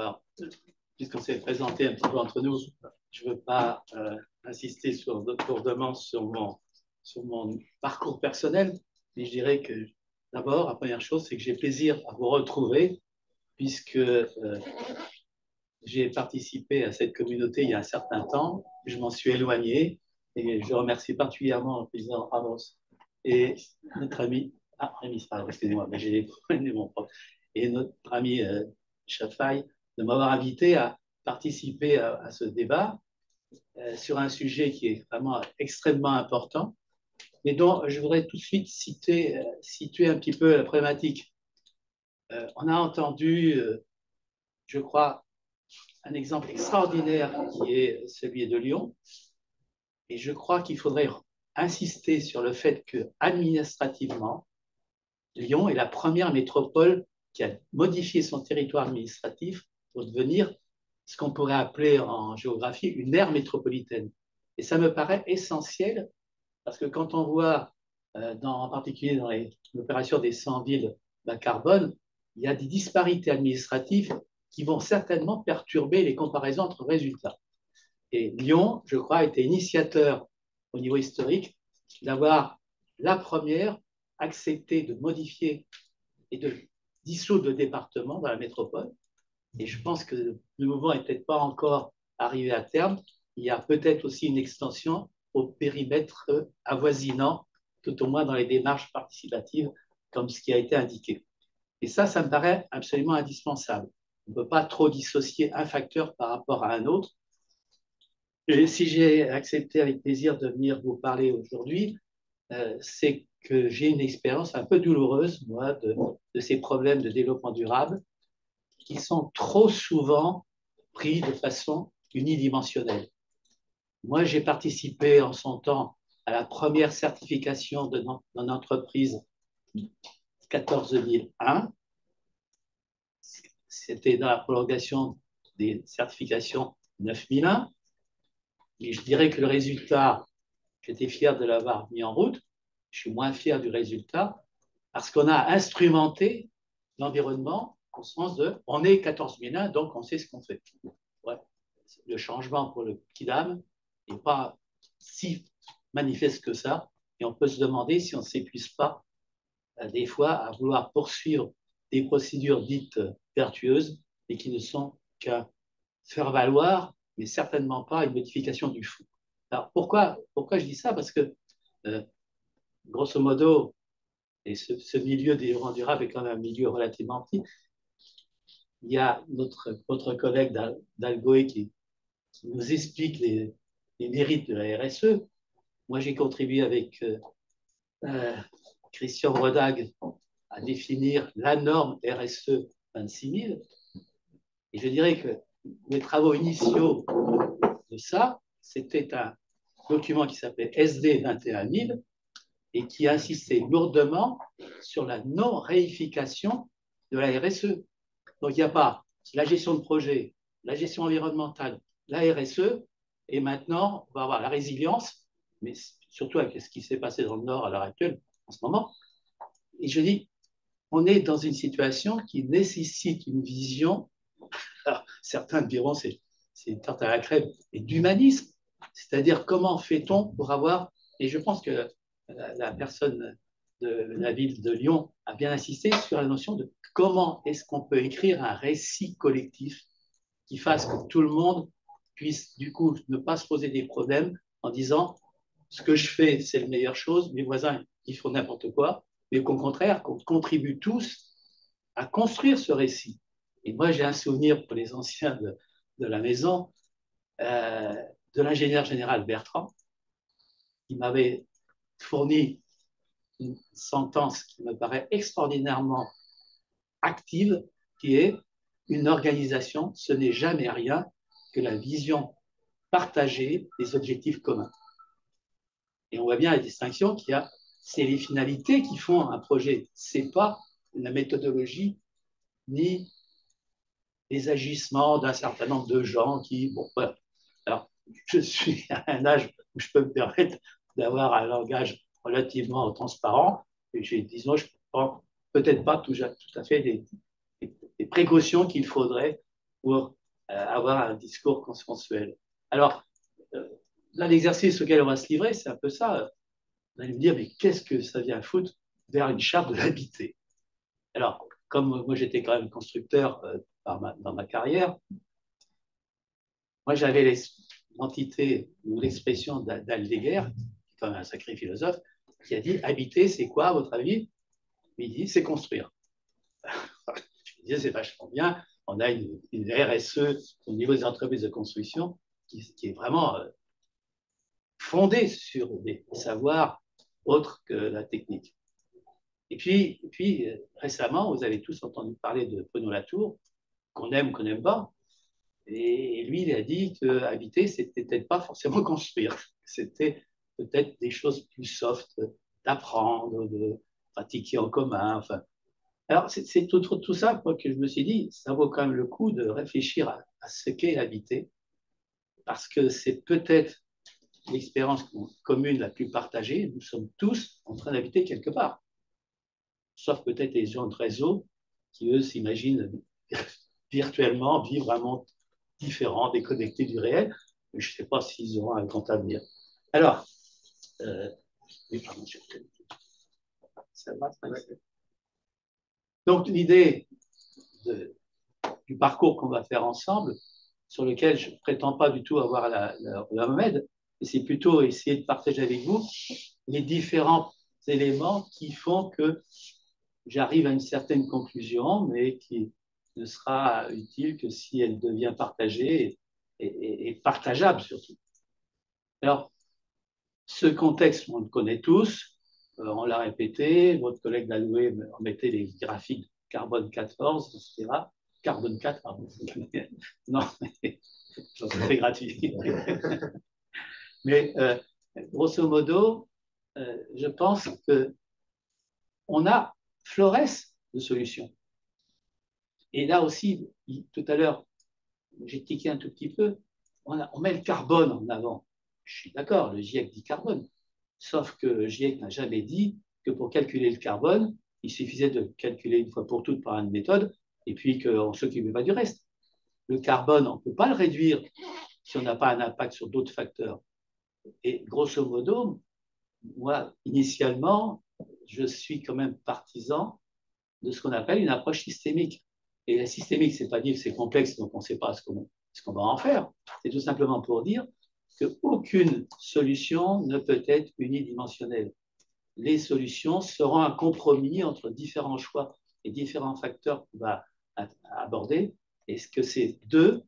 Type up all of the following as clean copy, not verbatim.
Alors, puisqu'on s'est présenté un petit peu entre nous, je ne veux pas insister lourdement sur mon parcours personnel, mais je dirais que d'abord, la première chose, c'est que j'ai plaisir à vous retrouver, puisque j'ai participé à cette communauté il y a un certain temps, je m'en suis éloigné, et je remercie particulièrement le président Ramos et notre ami, Rémi Sarr, excusez-moi, mais j'ai mon propre, et notre ami Chafaï, de m'avoir invité à participer à ce débat sur un sujet qui est vraiment extrêmement important, mais dont je voudrais tout de suite situer un petit peu la problématique. On a entendu, je crois, un exemple extraordinaire qui est celui de Lyon, et je crois qu'il faudrait insister sur le fait que administrativement, Lyon est la première métropole qui a modifié son territoire administratif pour devenir ce qu'on pourrait appeler en géographie une aire métropolitaine. Et ça me paraît essentiel parce que quand on voit, en particulier dans l'opération des 100 villes bas carbone, il y a des disparités administratives qui vont certainement perturber les comparaisons entre résultats. Et Lyon, je crois, a été initiateur au niveau historique d'avoir la première accepté de modifier et de dissoudre le département dans la métropole. Et je pense que le mouvement n'est peut-être pas encore arrivé à terme. Il y a peut-être aussi une extension au périmètre avoisinant, tout au moins dans les démarches participatives, comme ce qui a été indiqué. Et ça me paraît absolument indispensable. On ne peut pas trop dissocier un facteur par rapport à un autre. Et si j'ai accepté avec plaisir de venir vous parler aujourd'hui, c'est que j'ai une expérience un peu douloureuse, moi, de ces problèmes de développement durable qui sont trop souvent pris de façon unidimensionnelle. Moi, j'ai participé en son temps à la première certification de mon entreprise 14001. C'était dans la prolongation des certifications 9001. Et je dirais que le résultat, j'étais fier de l'avoir mis en route. Je suis moins fier du résultat parce qu'on a instrumenté l'environnement au sens de on est 14001, donc on sait ce qu'on fait. Ouais. Le changement pour le Kidam n'est pas si manifeste que ça. Et on peut se demander si on ne s'épuise pas des fois à vouloir poursuivre des procédures dites vertueuses et qui ne sont qu'à faire valoir, mais certainement pas une modification du fond. Alors pourquoi je dis ça? Parce que, grosso modo, et ce milieu des développement durable est quand même un milieu relativement petit, il y a notre collègue d'Algoé qui nous explique les mérites de la RSE. Moi, j'ai contribué avec Christian Rodag à définir la norme RSE 26 000. Et je dirais que les travaux initiaux de ça, c'était un document qui s'appelait SD 21 000 et qui insistait lourdement sur la non-réification de la RSE. Donc, il n'y a pas la gestion de projet, la gestion environnementale, la RSE, et maintenant, on va avoir la résilience, mais surtout avec ce qui s'est passé dans le Nord à l'heure actuelle, en ce moment. Et je dis, on est dans une situation qui nécessite une vision, alors, certains diront c'est une tarte à la crème, et d'humanisme, c'est-à-dire comment fait-on pour avoir, et je pense que la personne de la ville de Lyon a bien insisté sur la notion de comment est-ce qu'on peut écrire un récit collectif qui fasse que tout le monde puisse du coup ne pas se poser des problèmes en disant ce que je fais c'est la meilleure chose, mes voisins ils font n'importe quoi, mais qu'au contraire qu'on contribue tous à construire ce récit. Et moi j'ai un souvenir pour les anciens de la maison de l'ingénieur général Bertrand qui m'avait fourni une sentence qui me paraît extraordinairement active, qui est une organisation, ce n'est jamais rien que la vision partagée des objectifs communs. Et on voit bien la distinction qu'il y a, c'est les finalités qui font un projet, c'est pas la méthodologie ni les agissements d'un certain nombre de gens qui, bon, voilà. Alors, je suis à un âge où je peux me permettre d'avoir un langage relativement transparent, et disons, je prends peut-être pas tout à fait les précautions qu'il faudrait pour avoir un discours consensuel. Alors, là, l'exercice auquel on va se livrer, c'est un peu ça. Vous allez me dire, mais qu'est-ce que ça vient foutre vers une charte de l'habité? Alors, comme moi, j'étais quand même constructeur dans ma carrière, moi, j'avais l'entité ou l'expression d'Aldegger, qui est quand même un sacré philosophe, qui a dit, habiter, c'est quoi, à votre avis? Il dit, c'est construire. Je me disais, c'est vachement bien. On a une RSE au niveau des entreprises de construction qui est vraiment fondée sur des savoirs autres que la technique. Et puis récemment, vous avez tous entendu parler de Bruno Latour, qu'on aime ou qu'on n'aime pas. Et lui, il a dit que habiter, c'était peut-être pas forcément construire. C'était peut-être des choses plus soft, d'apprendre, de pratiquer en commun. Enfin, alors, c'est tout ça quoi, que je me suis dit, ça vaut quand même le coup de réfléchir à ce qu'est l'habiter, parce que c'est peut-être l'expérience commune la plus partagée. Nous sommes tous en train d'habiter quelque part, sauf peut-être les gens de réseau qui, eux, s'imaginent virtuellement vivre un monde différent, déconnecté du réel. Mais je ne sais pas s'ils auront un grand avenir. Alors, oui, pardon, ça va, donc l'idée du parcours qu'on va faire ensemble, sur lequel je ne prétends pas du tout avoir la remède, et c'est plutôt essayer de partager avec vous les différents éléments qui font que j'arrive à une certaine conclusion, mais qui ne sera utile que si elle devient partagée et partageable surtout. Alors, ce contexte, on le connaît tous, on l'a répété, votre collègue Laloué mettait les graphiques carbone 14, etc. Carbone 4, pardon. Non, c'est gratuit. Mais grosso modo, je pense qu'on a florès de solutions. Et là aussi, tout à l'heure, j'ai tiqué un tout petit peu, on met le carbone en avant. Je suis d'accord, le GIEC dit carbone. Sauf que le GIEC n'a jamais dit que pour calculer le carbone, il suffisait de calculer une fois pour toutes par une méthode et puis qu'on ne s'occupait pas du reste. Le carbone, on ne peut pas le réduire si on n'a pas un impact sur d'autres facteurs. Et grosso modo, moi, initialement, je suis quand même partisan de ce qu'on appelle une approche systémique. Et la systémique, c'est pas dire que c'est complexe, donc on ne sait pas ce qu'on va en faire. C'est tout simplement pour dire qu'aucune solution ne peut être unidimensionnelle. Les solutions seront un compromis entre différents choix et différents facteurs qu'on va aborder. Et ce que c'est d'eux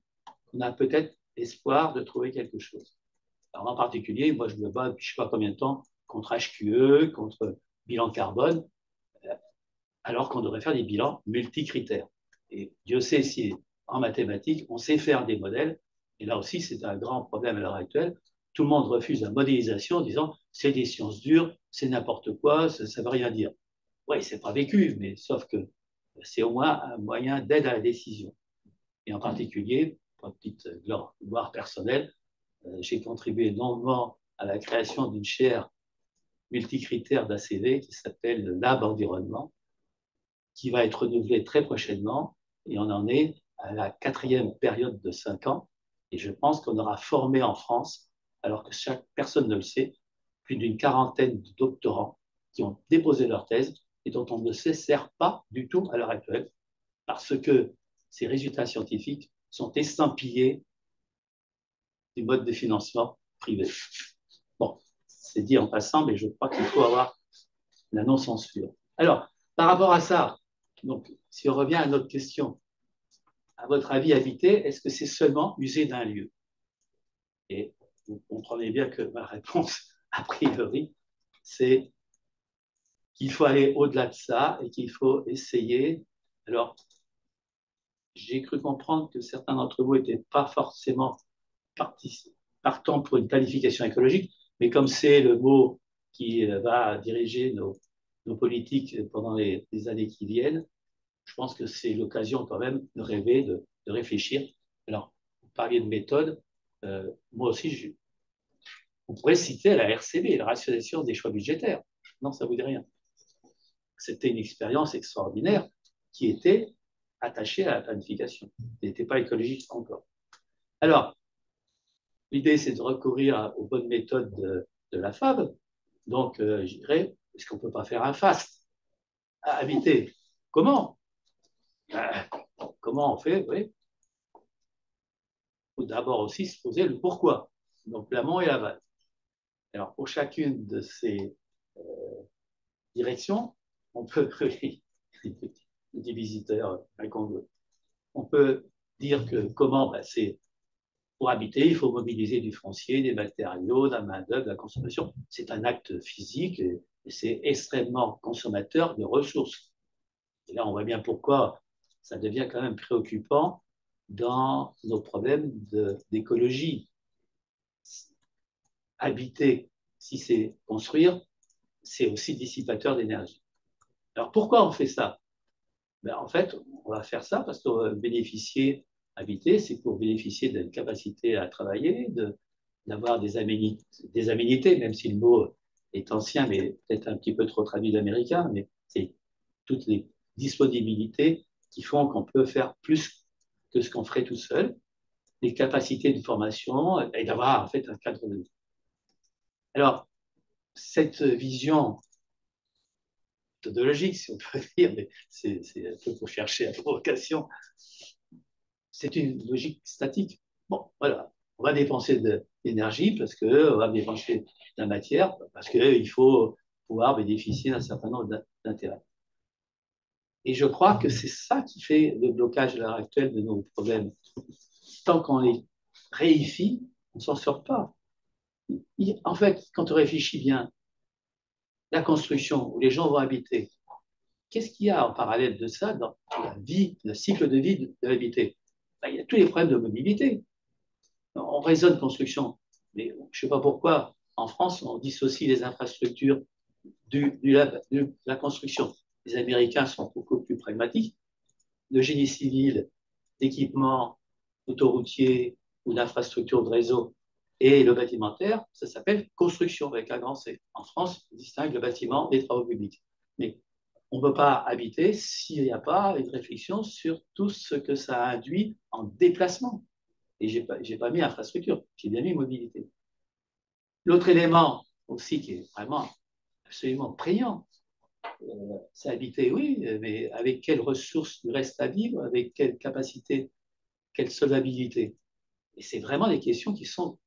qu'on a peut-être espoir de trouver quelque chose. Alors en particulier, moi je me bats depuis je ne sais pas combien de temps contre HQE, contre bilan carbone, alors qu'on devrait faire des bilans multicritères. Et Dieu sait si en mathématiques, on sait faire des modèles. Et là aussi, c'est un grand problème à l'heure actuelle. Tout le monde refuse la modélisation en disant c'est des sciences dures, c'est n'importe quoi, ça ne veut rien dire. Oui, c'est pas vécu, mais sauf que c'est au moins un moyen d'aide à la décision. Et en particulier, pour une petite gloire personnelle, j'ai contribué longuement à la création d'une chaire multicritère d'ACV qui s'appelle le Lab Environnement, qui va être renouvelée très prochainement. Et on en est à la 4e période de 5 ans. Et je pense qu'on aura formé en France, alors que chaque personne ne le sait, plus d'une quarantaine de doctorants qui ont déposé leur thèse et dont on ne se sert pas du tout à l'heure actuelle, parce que ces résultats scientifiques sont estampillés du mode de financement privé. Bon, c'est dit en passant, mais je crois qu'il faut avoir la non-censure. Alors, par rapport à ça, donc, si on revient à notre question, à votre avis, habiter, est-ce que c'est seulement user d'un lieu? Et vous comprenez bien que ma réponse, a priori, c'est qu'il faut aller au-delà de ça et qu'il faut essayer. Alors, j'ai cru comprendre que certains d'entre vous n'étaient pas forcément partants pour une planification écologique, mais comme c'est le mot qui va diriger nos politiques pendant les années qui viennent, je pense que c'est l'occasion quand même de rêver, de réfléchir. Alors, vous parliez de méthode, moi aussi, on pourrait citer la RCB, la rationalisation des choix budgétaires. Non, ça ne vous dit rien. C'était une expérience extraordinaire qui était attaché à la planification. Il n'était pas écologiste encore. Alors, l'idée, c'est de recourir aux bonnes méthodes de la FAB. Donc, je dirais, est-ce qu'on ne peut pas faire un FAST à habiter? Comment? Comment on fait? Oui. Il faut d'abord aussi se poser le pourquoi. Donc, l'amont et l'aval. Alors, pour chacune de ces directions, on peut, des visiteurs incongruents, on peut dire que comment, ben, c'est pour habiter, il faut mobiliser du foncier, des matériaux, de la main-d'œuvre, de la consommation. C'est un acte physique et c'est extrêmement consommateur de ressources. Et là, on voit bien pourquoi ça devient quand même préoccupant dans nos problèmes d'écologie. Habiter, si c'est construire, c'est aussi dissipateur d'énergie. Alors pourquoi on fait ça? Ben, en fait, on va faire ça parce qu'on va bénéficier, habiter, c'est pour bénéficier d'une capacité à travailler, d'avoir des aménités, même si le mot est ancien, mais peut-être un petit peu trop traduit d'américain, mais c'est toutes les disponibilités qui font qu'on peut faire plus que ce qu'on ferait tout seul, les capacités de formation et d'avoir en fait un cadre de vie. Alors, cette vision méthodologique, si on peut dire, mais c'est un peu pour chercher la provocation, c'est une logique statique. Bon, voilà, on va dépenser de l'énergie parce qu'on va dépenser de la matière, parce qu'il faut pouvoir bénéficier d'un certain nombre d'intérêts. Et je crois que c'est ça qui fait le blocage à l'heure actuelle de nos problèmes. Tant qu'on les réifie, on ne s'en sort pas. En fait, quand on réfléchit bien, la construction où les gens vont habiter, qu'est-ce qu'il y a en parallèle de ça dans la vie, le cycle de vie de l'habité? Ben, il y a tous les problèmes de mobilité. On raisonne construction, mais je ne sais pas pourquoi, en France, on dissocie les infrastructures de la construction. Les Américains sont beaucoup plus pragmatiques. Le génie civil, l'équipement autoroutier ou d'infrastructures de réseau et le bâtimentaire, ça s'appelle construction avec un grand C. En France, on distingue le bâtiment des travaux publics. Mais on ne peut pas habiter s'il n'y a pas une réflexion sur tout ce que ça induit en déplacement. Et je n'ai pas mis infrastructure, j'ai bien mis mobilité. L'autre élément aussi qui est vraiment absolument prégnant, c'est habiter, oui, mais avec quelles ressources il reste à vivre, avec quelle capacité, quelle solvabilité. Et c'est vraiment des questions qui sont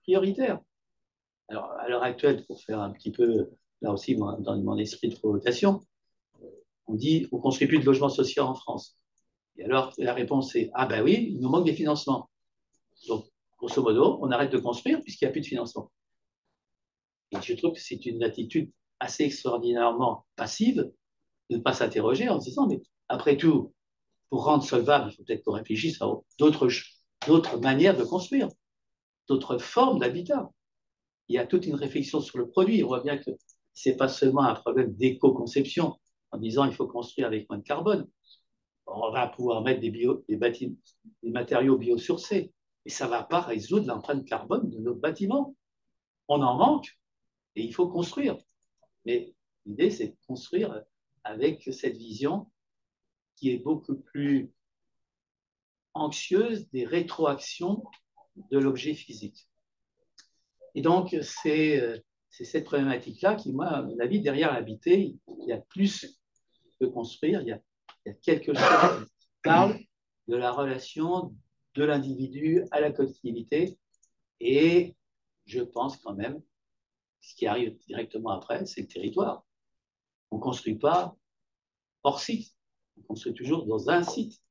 prioritaires. Alors, à l'heure actuelle, pour faire un petit peu, là aussi, dans mon esprit de provocation, on dit on ne construit plus de logements sociaux en France. Et alors, la réponse est ah ben oui, il nous manque des financements. Donc, grosso modo, on arrête de construire puisqu'il n'y a plus de financement. Et je trouve que c'est une attitude assez extraordinairement passive de ne pas s'interroger en se disant mais après tout, pour rendre solvable, il faut peut-être qu'on réfléchisse à d'autres manières de construire, d'autres formes d'habitat. Il y a toute une réflexion sur le produit. On voit bien que ce n'est pas seulement un problème d'éco-conception en disant il faut construire avec moins de carbone. On va pouvoir mettre des matériaux biosourcés, mais ça ne va pas résoudre l'empreinte carbone de nos bâtiments. On en manque et il faut construire. Mais l'idée, c'est de construire avec cette vision qui est beaucoup plus anxieuse des rétroactions de l'objet physique. Et donc, c'est cette problématique-là qui, moi, à mon avis, derrière l'habiter, il y a plus que construire, il y a quelque chose qui parle de la relation de l'individu à la collectivité. Et je pense quand même, ce qui arrive directement après, c'est le territoire. On ne construit pas hors site, on construit toujours dans un site.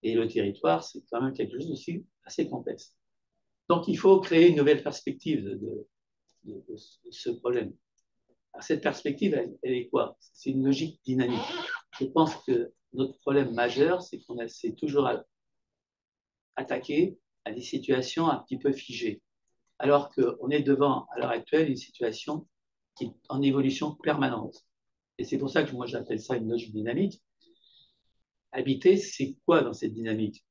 Et le territoire, c'est quand même quelque chose aussi assez complexe. Donc, il faut créer une nouvelle perspective de ce problème. Alors, cette perspective, elle est quoi? C'est une logique dynamique. Je pense que notre problème majeur, c'est qu'on s'est toujours attaqué à des situations un petit peu figées, alors qu'on est devant, à l'heure actuelle, une situation qui est en évolution permanente. Et c'est pour ça que moi, j'appelle ça une logique dynamique. Habiter, c'est quoi dans cette dynamique?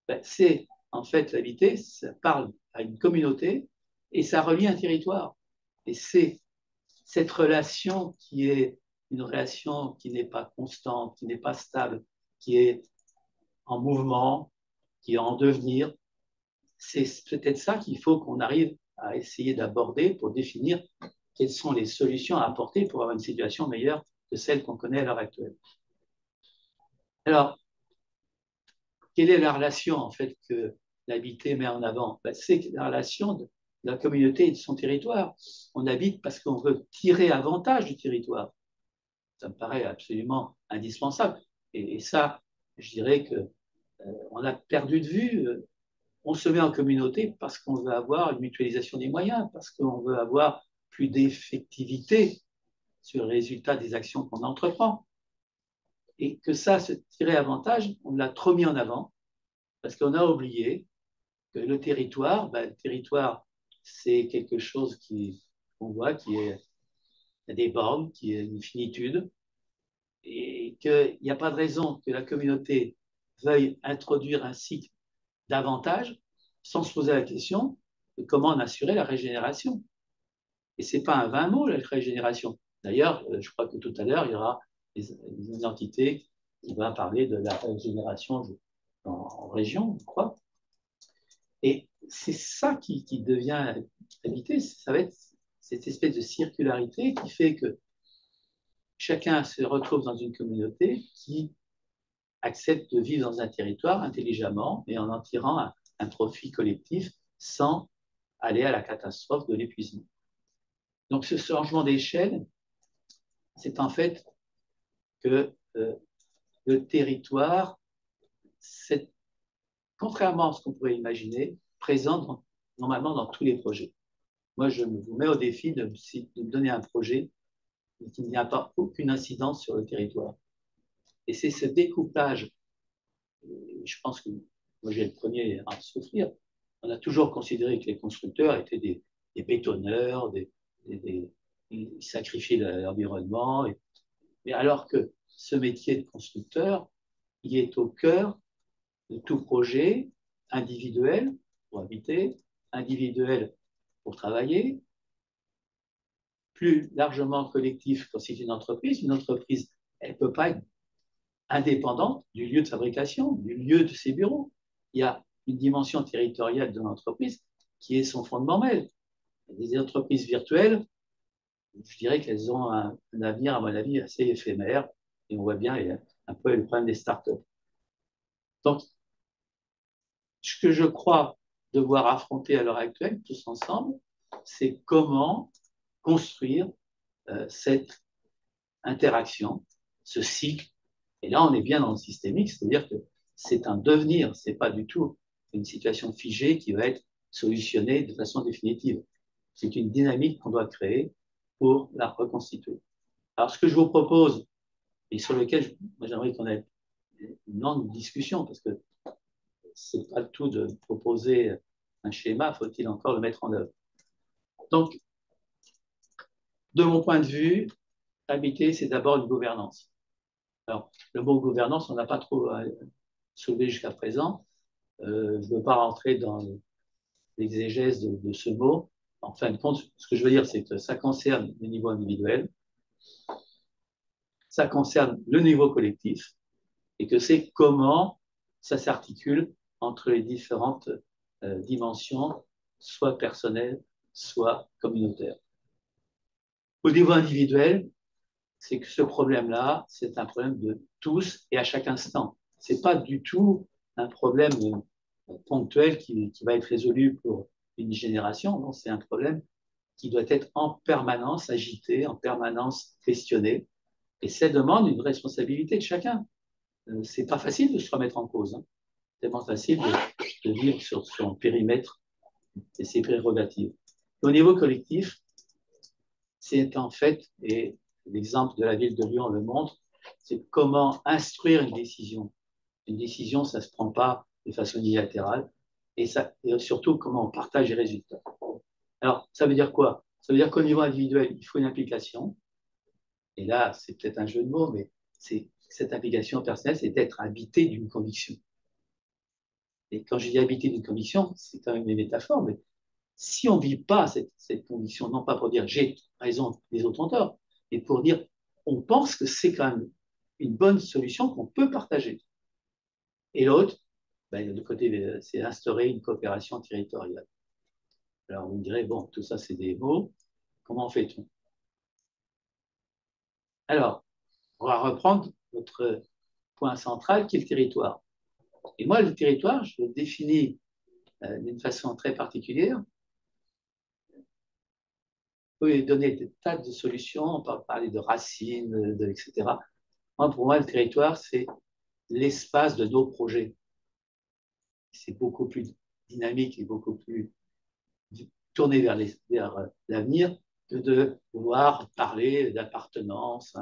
Ben, c'est, en fait, l'habiter, ça parle à une communauté et ça relie un territoire. Et c'est cette relation qui est une relation qui n'est pas constante, qui n'est pas stable, qui est en mouvement, qui est en devenir. C'est peut-être ça qu'il faut qu'on arrive à essayer d'aborder pour définir quelles sont les solutions à apporter pour avoir une situation meilleure que celle qu'on connaît à l'heure actuelle. Alors, quelle est la relation en fait que l'habité met en avant? C'est la relation de la communauté et de son territoire. On habite parce qu'on veut tirer avantage du territoire. Ça me paraît absolument indispensable. Et ça, je dirais que on a perdu de vue. On se met en communauté parce qu'on veut avoir une mutualisation des moyens, parce qu'on veut avoir plus d'effectivité sur le résultat des actions qu'on entreprend. Et que ça, se tirer avantage, on l'a trop mis en avant, parce qu'on a oublié que le territoire, c'est quelque chose qu'on voit, qui est a des bornes, qui est une finitude, et qu'il n'y a pas de raison que la communauté veuille introduire un cycle davantage sans se poser la question de comment en assurer la régénération. Et ce n'est pas un vain mot, la régénération. D'ailleurs, je crois que tout à l'heure, il y aura une entité qui va parler de la régénération en région, je crois. Et c'est ça qui devient habité, ça va être cette espèce de circularité qui fait que chacun se retrouve dans une communauté qui accepte de vivre dans un territoire intelligemment et en tirant un profit collectif sans aller à la catastrophe de l'épuisement. Donc ce changement d'échelle, c'est en fait que le territoire, contrairement à ce qu'on pourrait imaginer, présent normalement dans tous les projets. Moi, je vous mets au défi de me donner un projet qui n'y a pas aucune incidence sur le territoire. Et c'est ce découpage, je pense que moi j'ai le premier à en souffrir. On a toujours considéré que les constructeurs étaient des bétonneurs, ils sacrifiaient l'environnement. Mais alors que ce métier de constructeur, il est au cœur de tout projet individuel pour habiter, individuel pour travailler, plus largement collectif quand c'est une entreprise. Une entreprise, elle ne peut pas être indépendante du lieu de fabrication, du lieu de ses bureaux. Il y a une dimension territoriale de l'entreprise qui est son fondement même. Les entreprises virtuelles, je dirais qu'elles ont un avenir, à mon avis, assez éphémère. Et on voit bien un peu le problème des startups. Donc, ce que je crois devoir affronter à l'heure actuelle, tous ensemble, c'est comment construire cette interaction, ce cycle. Et là, on est bien dans le systémique, c'est-à-dire que c'est un devenir, ce n'est pas du tout une situation figée qui va être solutionnée de façon définitive. C'est une dynamique qu'on doit créer pour la reconstituer. Alors, ce que je vous propose, et sur lequel j'aimerais qu'on ait une longue discussion, parce que ce n'est pas le tout de proposer un schéma, faut-il encore le mettre en œuvre. Donc, de mon point de vue, habiter, c'est d'abord une gouvernance. Alors, le mot gouvernance, on n'a pas trop soulevé jusqu'à présent. Je ne veux pas rentrer dans l'exégèse de ce mot. En fin de compte, ce que je veux dire, c'est que ça concerne le niveau individuel, ça concerne le niveau collectif, et que c'est comment ça s'articule entre les différentes dimensions, soit personnelles, soit communautaires. Au niveau individuel, c'est que ce problème-là, c'est un problème de tous et à chaque instant. Ce n'est pas du tout un problème ponctuel qui va être résolu pour une génération. Non, c'est un problème qui doit être en permanence agité, en permanence questionné. Et ça demande une responsabilité de chacun. C'est pas facile de se remettre en cause. Hein. C'est tellement facile de vivre sur son périmètre et ses prérogatives. Au niveau collectif, c'est en fait, et l'exemple de la ville de Lyon le montre, c'est comment instruire une décision. Une décision, ça ne se prend pas de façon unilatérale, et surtout comment on partage les résultats. Alors, ça veut dire quoi? Ça veut dire qu'au niveau individuel, il faut une implication, et là, c'est peut-être un jeu de mots, mais cette implication personnelle, c'est d'être habité d'une conviction. Et quand je dis habité d'une conviction, c'est quand même une métaphore, mais si on ne vit pas cette conviction, non pas pour dire j'ai raison, les autres ont tort, mais pour dire on pense que c'est quand même une bonne solution qu'on peut partager. Et l'autre, ben, de côté, c'est instaurer une coopération territoriale. Alors, vous me direz, bon, tout ça, c'est des mots. Comment fait-on? Alors, on va reprendre notre point central qui est le territoire. Et moi, le territoire, je le définis d'une façon très particulière. On peut donner des tas de solutions, on peut parler de racines, etc. Moi, pour moi, le territoire, c'est l'espace de nos projets. C'est beaucoup plus dynamique et beaucoup plus tourné vers l'avenir que de vouloir parler d'appartenance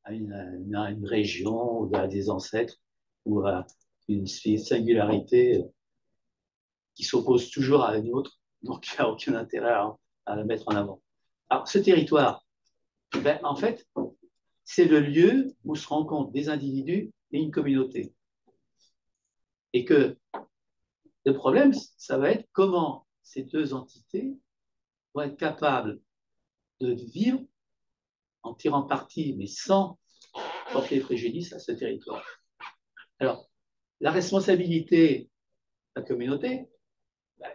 à une région ou à des ancêtres ou à une singularité qui s'oppose toujours à une autre, donc il n'y a aucun intérêt à la mettre en avant. Alors, ce territoire, ben, en fait, c'est le lieu où se rencontrent des individus et une communauté. Et que le problème, ça va être comment ces deux entités vont être capables de vivre en tirant parti, mais sans porter préjudice à ce territoire. Alors, la responsabilité de la communauté, ben,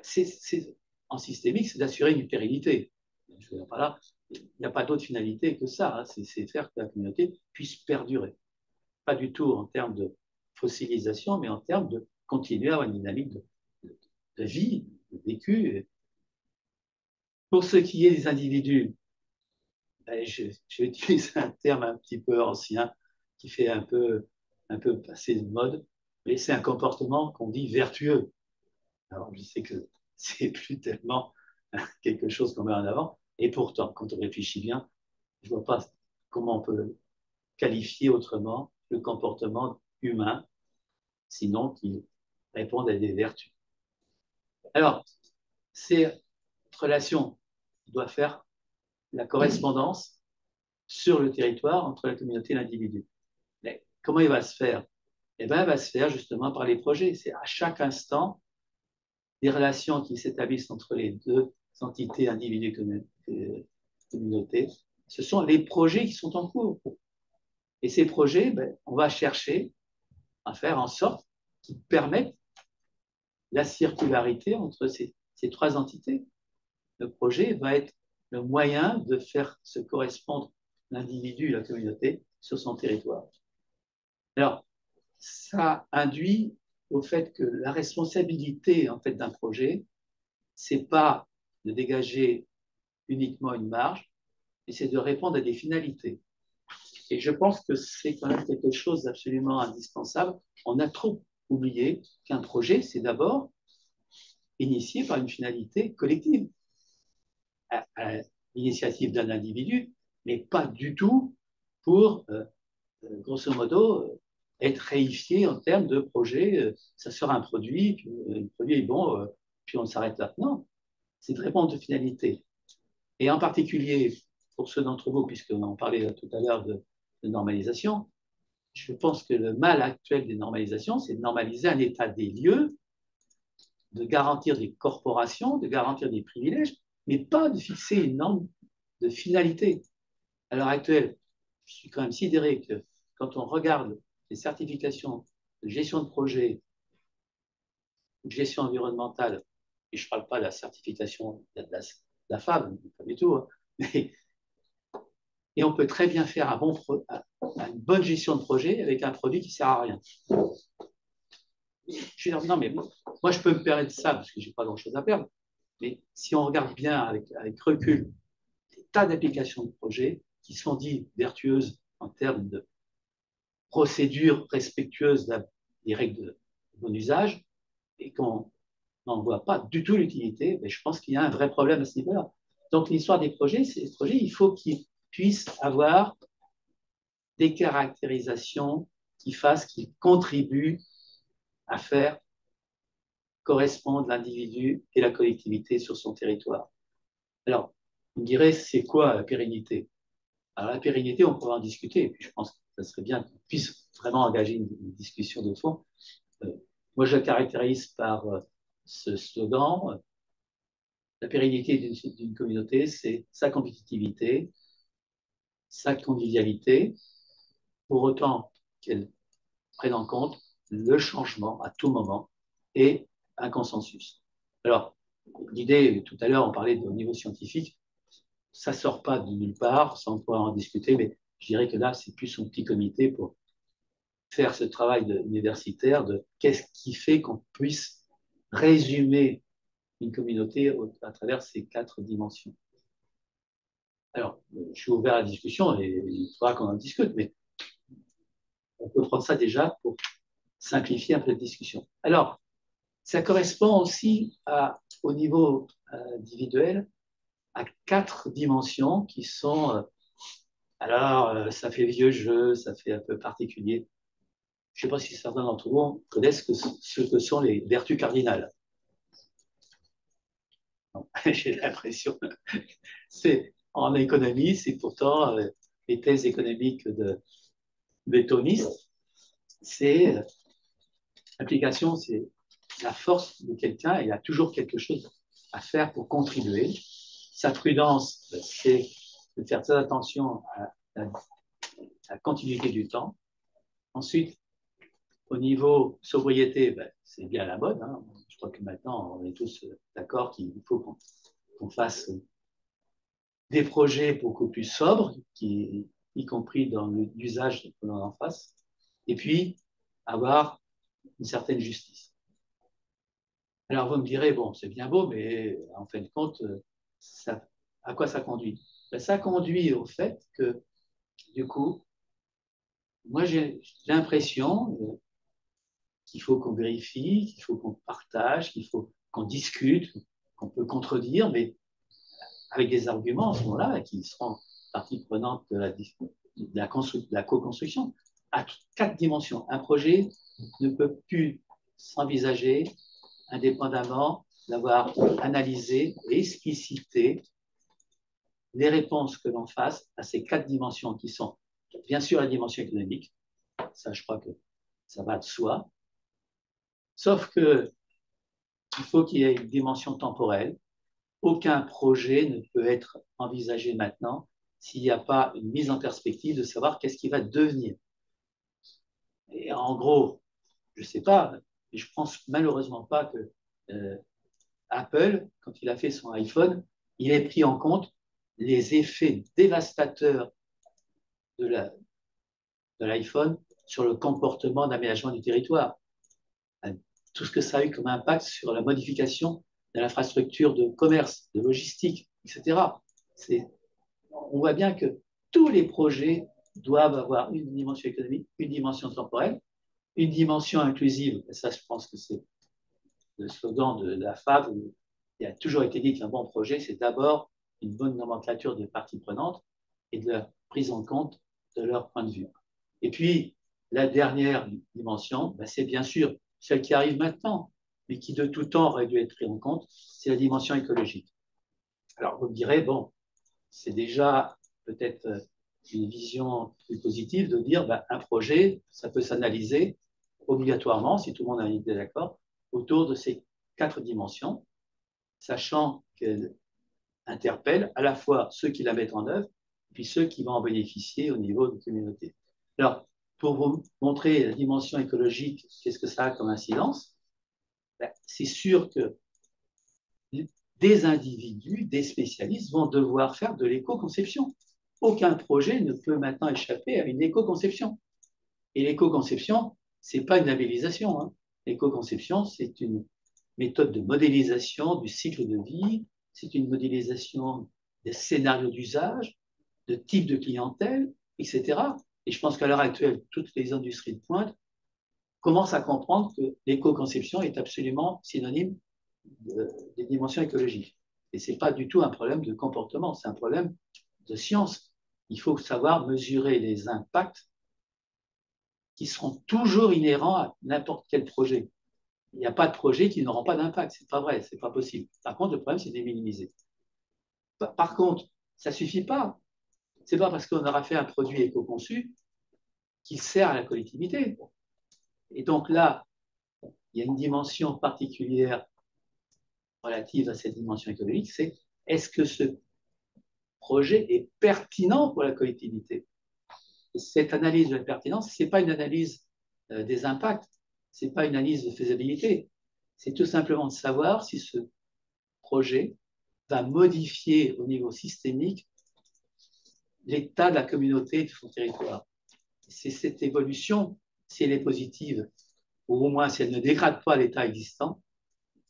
en systémique, c'est d'assurer une pérennité. Je veux dire, là, il n'y a pas d'autre finalité que ça, hein, c'est faire que la communauté puisse perdurer. Pas du tout en termes de fossilisation, mais en termes de continuer à avoir une dynamique de vie, de vécu. Pour ce qui est des individus, ben, je vais utiliser un terme un petit peu ancien qui fait un peu passer de mode, mais c'est un comportement qu'on dit vertueux. Alors, je sais que c'est plus tellement quelque chose qu'on met en avant, et pourtant, quand on réfléchit bien, je ne vois pas comment on peut qualifier autrement le comportement humain, sinon qu'il réponde à des vertus. Alors, cette relation doit faire la correspondance sur le territoire entre la communauté et l'individu. Mais comment il va se faire? Eh bien, il va se faire justement par les projets. C'est à chaque instant des relations qui s'établissent entre les deux entités, individus et communauté. Ce sont les projets qui sont en cours. Et ces projets, ben, on va chercher à faire en sorte qu'ils permettent la circularité entre ces trois entités. Le projet va être le moyen de faire se correspondre l'individu et la communauté sur son territoire. Alors, ça induit au fait que la responsabilité en fait d'un projet, c'est pas de dégager uniquement une marge, mais c'est de répondre à des finalités. Et je pense que c'est quand même quelque chose d'absolument indispensable. On a trop oublié qu'un projet, c'est d'abord initié par une finalité collective, à l'initiative d'un individu, mais pas du tout pour, grosso modo, être réifié en termes de projet. Ça sera un produit, puis, le produit est bon, puis on s'arrête là. Non, c'est de répondre aux finalités. Et en particulier, pour ceux d'entre vous, puisqu'on parlait tout à l'heure de normalisation, je pense que le mal actuel des normalisations, c'est de normaliser un état des lieux, de garantir des corporations, de garantir des privilèges, mais pas de fixer une norme de finalité. À l'heure actuelle, je suis quand même sidéré que quand on regarde les certifications de gestion de projet ou de gestion environnementale, et je ne parle pas de la certification de la FAB, pas du tout, hein, mais, et on peut très bien faire une bonne gestion de projet avec un produit qui ne sert à rien. Je dis, non, mais moi, je peux me permettre ça parce que je n'ai pas grand-chose à perdre. Mais si on regarde bien avec recul des tas d'applications de projets qui sont dites vertueuses en termes de procédures respectueuses des règles de bon usage et qu'on n'en voit pas du tout l'utilité, je pense qu'il y a un vrai problème à ce niveau-là. Donc, l'histoire des projets, c'est les projets, il faut qu'ils puissent avoir des caractérisations qui fassent, qui contribuent à faire correspondre l'individu et la collectivité sur son territoire. Alors, on dirait, c'est quoi la pérennité? Alors, la pérennité, on pourra en discuter, et puis je pense que ça serait bien qu'on puisse vraiment engager une discussion de fond. Moi, je le caractérise par ce slogan. La pérennité d'une communauté, c'est sa compétitivité, sa convivialité, pour autant qu'elle prenne en compte le changement à tout moment et un consensus. Alors, l'idée, tout à l'heure, on parlait au niveau scientifique, ça ne sort pas de nulle part, sans pouvoir en discuter, mais je dirais que là, c'est plus son petit comité pour faire ce travail universitaire de qu'est-ce qui fait qu'on puisse résumer une communauté à travers ces 4 dimensions. Alors, je suis ouvert à la discussion et il faudra qu'on en discute, mais on peut prendre ça déjà pour simplifier un peu la discussion. Alors, ça correspond aussi au niveau individuel à 4 dimensions qui sont, ça fait vieux jeu, ça fait un peu particulier. Je ne sais pas si certains d'entre vous connaissent ce que sont les vertus cardinales. J'ai l'impression. En économie, c'est pourtant les thèses économiques de thomistes. C'est l'application, c'est la force de quelqu'un, il a toujours quelque chose à faire pour contribuer. Sa prudence, c'est de faire très attention à la continuité du temps. Ensuite, au niveau sobriété, c'est bien la mode. Hein. Je crois que maintenant, on est tous d'accord qu'il faut qu'on fasse des projets beaucoup plus sobres, y compris dans l'usage que l'on en fasse. Et puis, avoir une certaine justice. Alors, vous me direz, bon, c'est bien beau, mais en fin de compte, à quoi ça conduit? Ça conduit au fait que, du coup, moi, j'ai l'impression qu'il faut qu'on vérifie, qu'il faut qu'on partage, qu'il faut qu'on discute, qu'on peut contredire, mais avec des arguments à ce moment-là qui seront partie prenante de la co-construction à 4 dimensions. Un projet ne peut plus s'envisager indépendamment d'avoir analysé et explicité les réponses que l'on fasse à ces 4 dimensions qui sont bien sûr la dimension économique, ça je crois que ça va de soi, sauf que il faut qu'il y ait une dimension temporelle. Aucun projet ne peut être envisagé maintenant s'il n'y a pas une mise en perspective de savoir qu'est-ce qui va devenir. Et en gros, je ne sais pas, mais je ne pense malheureusement pas que Apple, quand il a fait son iPhone, il ait pris en compte les effets dévastateurs de l'iPhone sur le comportement d'aménagement du territoire. Tout ce que ça a eu comme impact sur la modification de l'infrastructure de commerce, de logistique, etc. On voit bien que tous les projets doivent avoir une dimension économique, une dimension temporelle, une dimension inclusive. Et ça, je pense que c'est le slogan de la FAV. Il a toujours été dit qu'un bon projet, c'est d'abord une bonne nomenclature des parties prenantes et de la prise en compte de leur point de vue. Et puis, la dernière dimension, c'est bien sûr celle qui arrive maintenant, mais qui de tout temps aurait dû être prise en compte, c'est la dimension écologique. Alors, vous me direz, bon, c'est déjà peut-être une vision plus positive de dire un projet, ça peut s'analyser obligatoirement, si tout le monde a une idée d'accord, autour de ces 4 dimensions, sachant qu'elles interpellent à la fois ceux qui la mettent en œuvre, puis ceux qui vont en bénéficier au niveau de la communauté. Alors, pour vous montrer la dimension écologique, qu'est-ce que ça a comme incidence? C'est sûr que des individus, des spécialistes vont devoir faire de l'éco-conception. Aucun projet ne peut maintenant échapper à une éco-conception. Et l'éco-conception, ce n'est pas une labellisation. Hein. L'éco-conception, c'est une méthode de modélisation du cycle de vie, c'est une modélisation des scénarios d'usage, de type de clientèle, etc. Et je pense qu'à l'heure actuelle, toutes les industries de pointe commencent à comprendre que l'éco-conception est absolument synonyme des dimensions écologiques. Et ce n'est pas du tout un problème de comportement, c'est un problème de science. Il faut savoir mesurer les impacts qui seront toujours inhérents à n'importe quel projet. Il n'y a pas de projet qui n'auront pas d'impact. Ce n'est pas vrai, ce n'est pas possible. Par contre, le problème, c'est de les minimiser. Par contre, ça ne suffit pas. Ce n'est pas parce qu'on aura fait un produit éco-conçu qu'il sert à la collectivité. Et donc là, il y a une dimension particulière relative à cette dimension économique, c'est est-ce que ce projet est pertinent pour la collectivité? Et cette analyse de la pertinence, ce n'est pas une analyse des impacts, ce n'est pas une analyse de faisabilité, c'est tout simplement de savoir si ce projet va modifier au niveau systémique l'état de la communauté et de son territoire. C'est cette évolution, si elle est positive, ou au moins si elle ne dégrade pas l'état existant,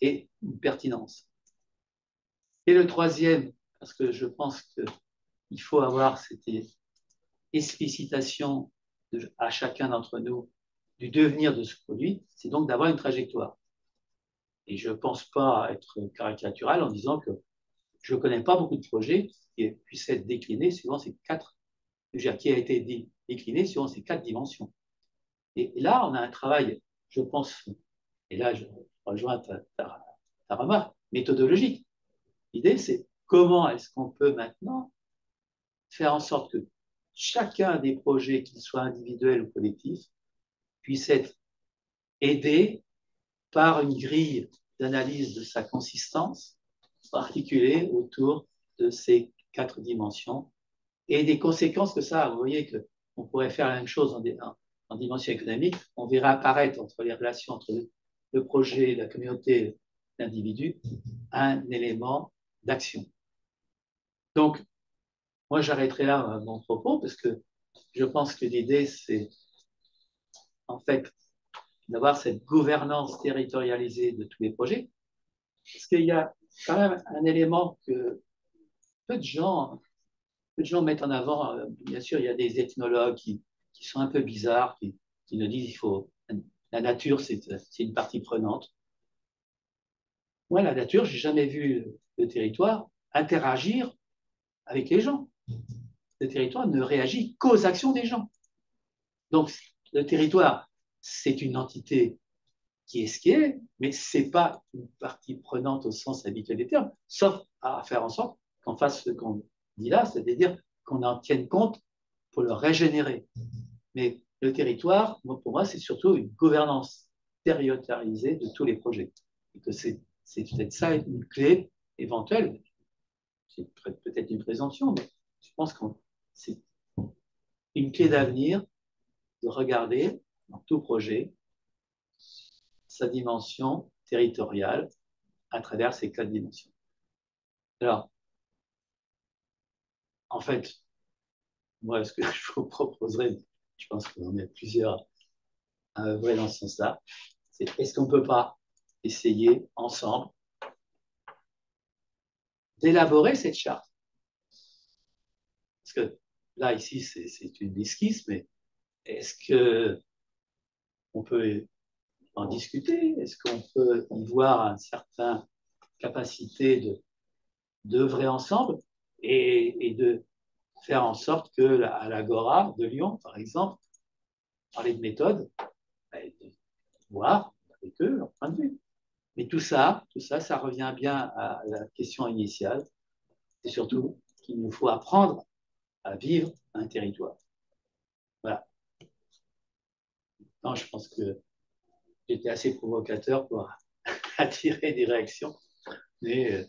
et une pertinence. Et le troisième, parce que je pense qu'il faut avoir cette explicitation à chacun d'entre nous du devenir de ce produit, c'est donc d'avoir une trajectoire. Et je ne pense pas être caricatural en disant que je ne connais pas beaucoup de projets qui puissent être déclinés suivant ces quatre, qui a été décliné suivant ces quatre dimensions. Et là, on a un travail, je pense, et là, je rejoins ta remarque, méthodologique. L'idée, c'est comment est-ce qu'on peut maintenant faire en sorte que chacun des projets, qu'ils soient individuels ou collectifs, puisse être aidé par une grille d'analyse de sa consistance articulée autour de ces quatre dimensions et des conséquences que ça a. Vous voyez qu'on pourrait faire la même chose en dimension économique. On verra apparaître entre les relations entre le projet, la communauté, l'individu, un élément d'action. Donc, moi, j'arrêterai là mon propos parce que je pense que l'idée, c'est en fait d'avoir cette gouvernance territorialisée de tous les projets. Parce qu'il y a quand même un élément que peu de gens mettent en avant. Bien sûr, il y a des ethnologues qui sont un peu bizarres, qui nous disent qu'il faut. La nature, c'est une partie prenante. Moi, la nature, je n'ai jamais vu le territoire interagir avec les gens. Le territoire ne réagit qu'aux actions des gens. Donc, le territoire, c'est une entité qui est ce qui est, mais ce n'est pas une partie prenante au sens habituel des termes, sauf à faire en sorte qu'on fasse ce qu'on dit là, c'est-à-dire qu'on en tienne compte pour le régénérer. Mais le territoire, pour moi, c'est surtout une gouvernance territorialisée de tous les projets. Et que c'est peut-être ça une clé éventuelle. C'est peut-être une présomption, mais je pense que c'est une clé d'avenir de regarder dans tout projet sa dimension territoriale à travers ces quatre dimensions. Alors, en fait, moi, ce que je vous proposerais, je pense qu'on est plusieurs à œuvrer dans ce sens-là, c'est est-ce qu'on ne peut pas essayer ensemble d'élaborer cette charte? Parce que là, ici, c'est une esquisse, mais est-ce qu'on peut en discuter? Est-ce qu'on peut y voir une certaine capacité d'œuvrer ensemble et de faire en sorte que à l'Agora de Lyon, par exemple, parler de méthode, de voir avec eux leur point de vue. Mais tout ça, ça revient bien à la question initiale. C'est surtout qu'il nous faut apprendre à vivre un territoire. Voilà. Non, je pense que j'étais assez provocateur pour attirer des réactions, mais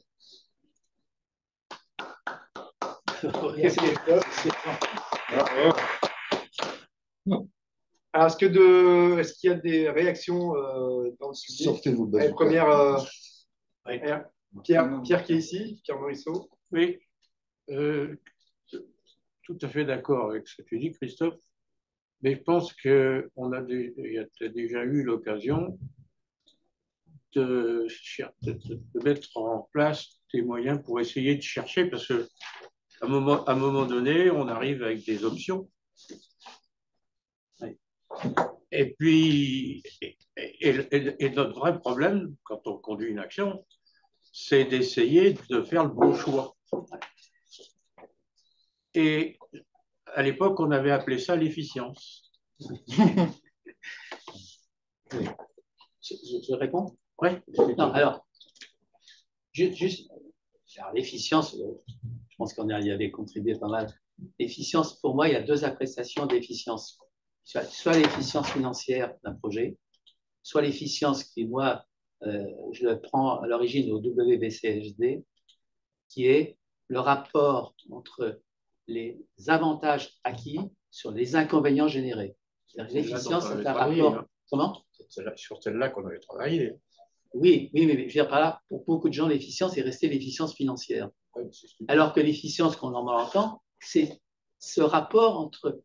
Alors, est-ce qu'il y a des réactions dans le sujet? Sortez-vous de première, Pierre qui est ici, Pierre Morisseau. Oui, tout à fait d'accord avec ce que tu dis, Christophe, mais je pense qu'on a déjà eu l'occasion de mettre en place des moyens pour essayer de chercher, parce qu'à un moment donné, on arrive avec des options. Et puis, et notre vrai problème, quand on conduit une action, c'est d'essayer de faire le bon choix. Et à l'époque, on avait appelé ça l'efficience. Je réponds? Oui. Non, alors, juste, l'efficience, je pense qu'on y avait contribué pas mal. L'efficience, pour moi, il y a deux appréciations d'efficience. Soit l'efficience financière d'un projet, soit l'efficience qui, moi, je le prends à l'origine au WBCSD, qui est le rapport entre les avantages acquis sur les inconvénients générés. L'efficience, c'est un rapport. Comment? sur celle-là qu'on avait travaillé. Oui, oui, mais je veux dire par là, pour beaucoup de gens, l'efficience est restée l'efficience financière. Alors que l'efficience qu'on en entend, c'est ce rapport entre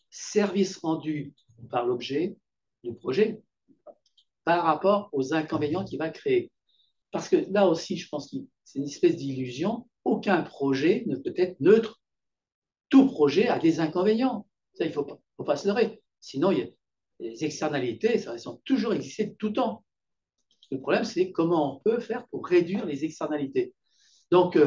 service rendu par l'objet du projet par rapport aux inconvénients qu'il va créer. Parce que là aussi, je pense que c'est une espèce d'illusion. Aucun projet ne peut être neutre. Tout projet a des inconvénients. Ça, il ne faut pas se leurrer. Sinon, les externalités, ça va toujours exister de tout temps. Le problème, c'est comment on peut faire pour réduire les externalités. Donc,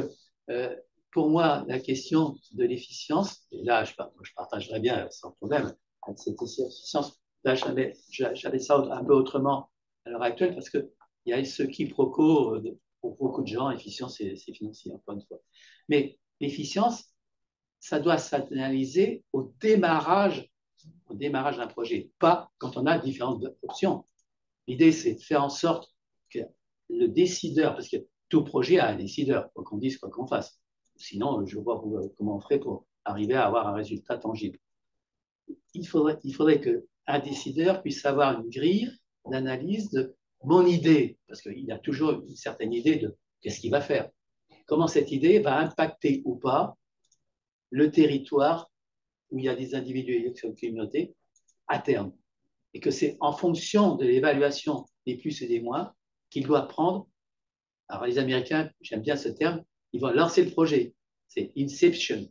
pour moi, la question de l'efficience, et là, je partagerais bien sans problème cette efficience. Là, j'avais ça un peu autrement à l'heure actuelle parce qu'il y a ce quiproquo pour beaucoup de gens. Efficience, c'est financier, encore une fois. Mais l'efficience, ça doit s'analyser au démarrage d'un projet, pas quand on a différentes options. L'idée, c'est de faire en sorte que le décideur, parce que tout projet a un décideur, quoi qu'on dise, quoi qu'on fasse. Sinon, je vois comment on ferait pour arriver à avoir un résultat tangible. Il faudrait qu'un décideur puisse avoir une grille d'analyse de mon idée, parce qu'il a toujours une certaine idée de qu'est-ce qu'il va faire. Comment cette idée va impacter ou pas le territoire où il y a des individus et des communautés à terme. Et que c'est en fonction de l'évaluation des plus et des moins qu'il doit prendre. Alors les Américains, j'aime bien ce terme, ils vont lancer le projet. C'est inception.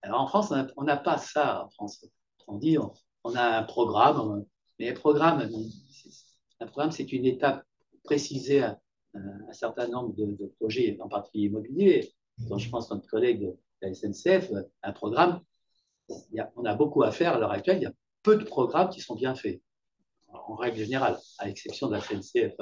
Alors en France, on n'a pas ça en France. On dit on a un programme, mais un programme, c'est une étape précisée à un certain nombre de projets, en particulier immobiliers. Quand je pense à notre collègue de la SNCF, un programme, on a beaucoup à faire à l'heure actuelle. Il y a peu de programmes qui sont bien faits, en règle générale, à l'exception de la SNCF.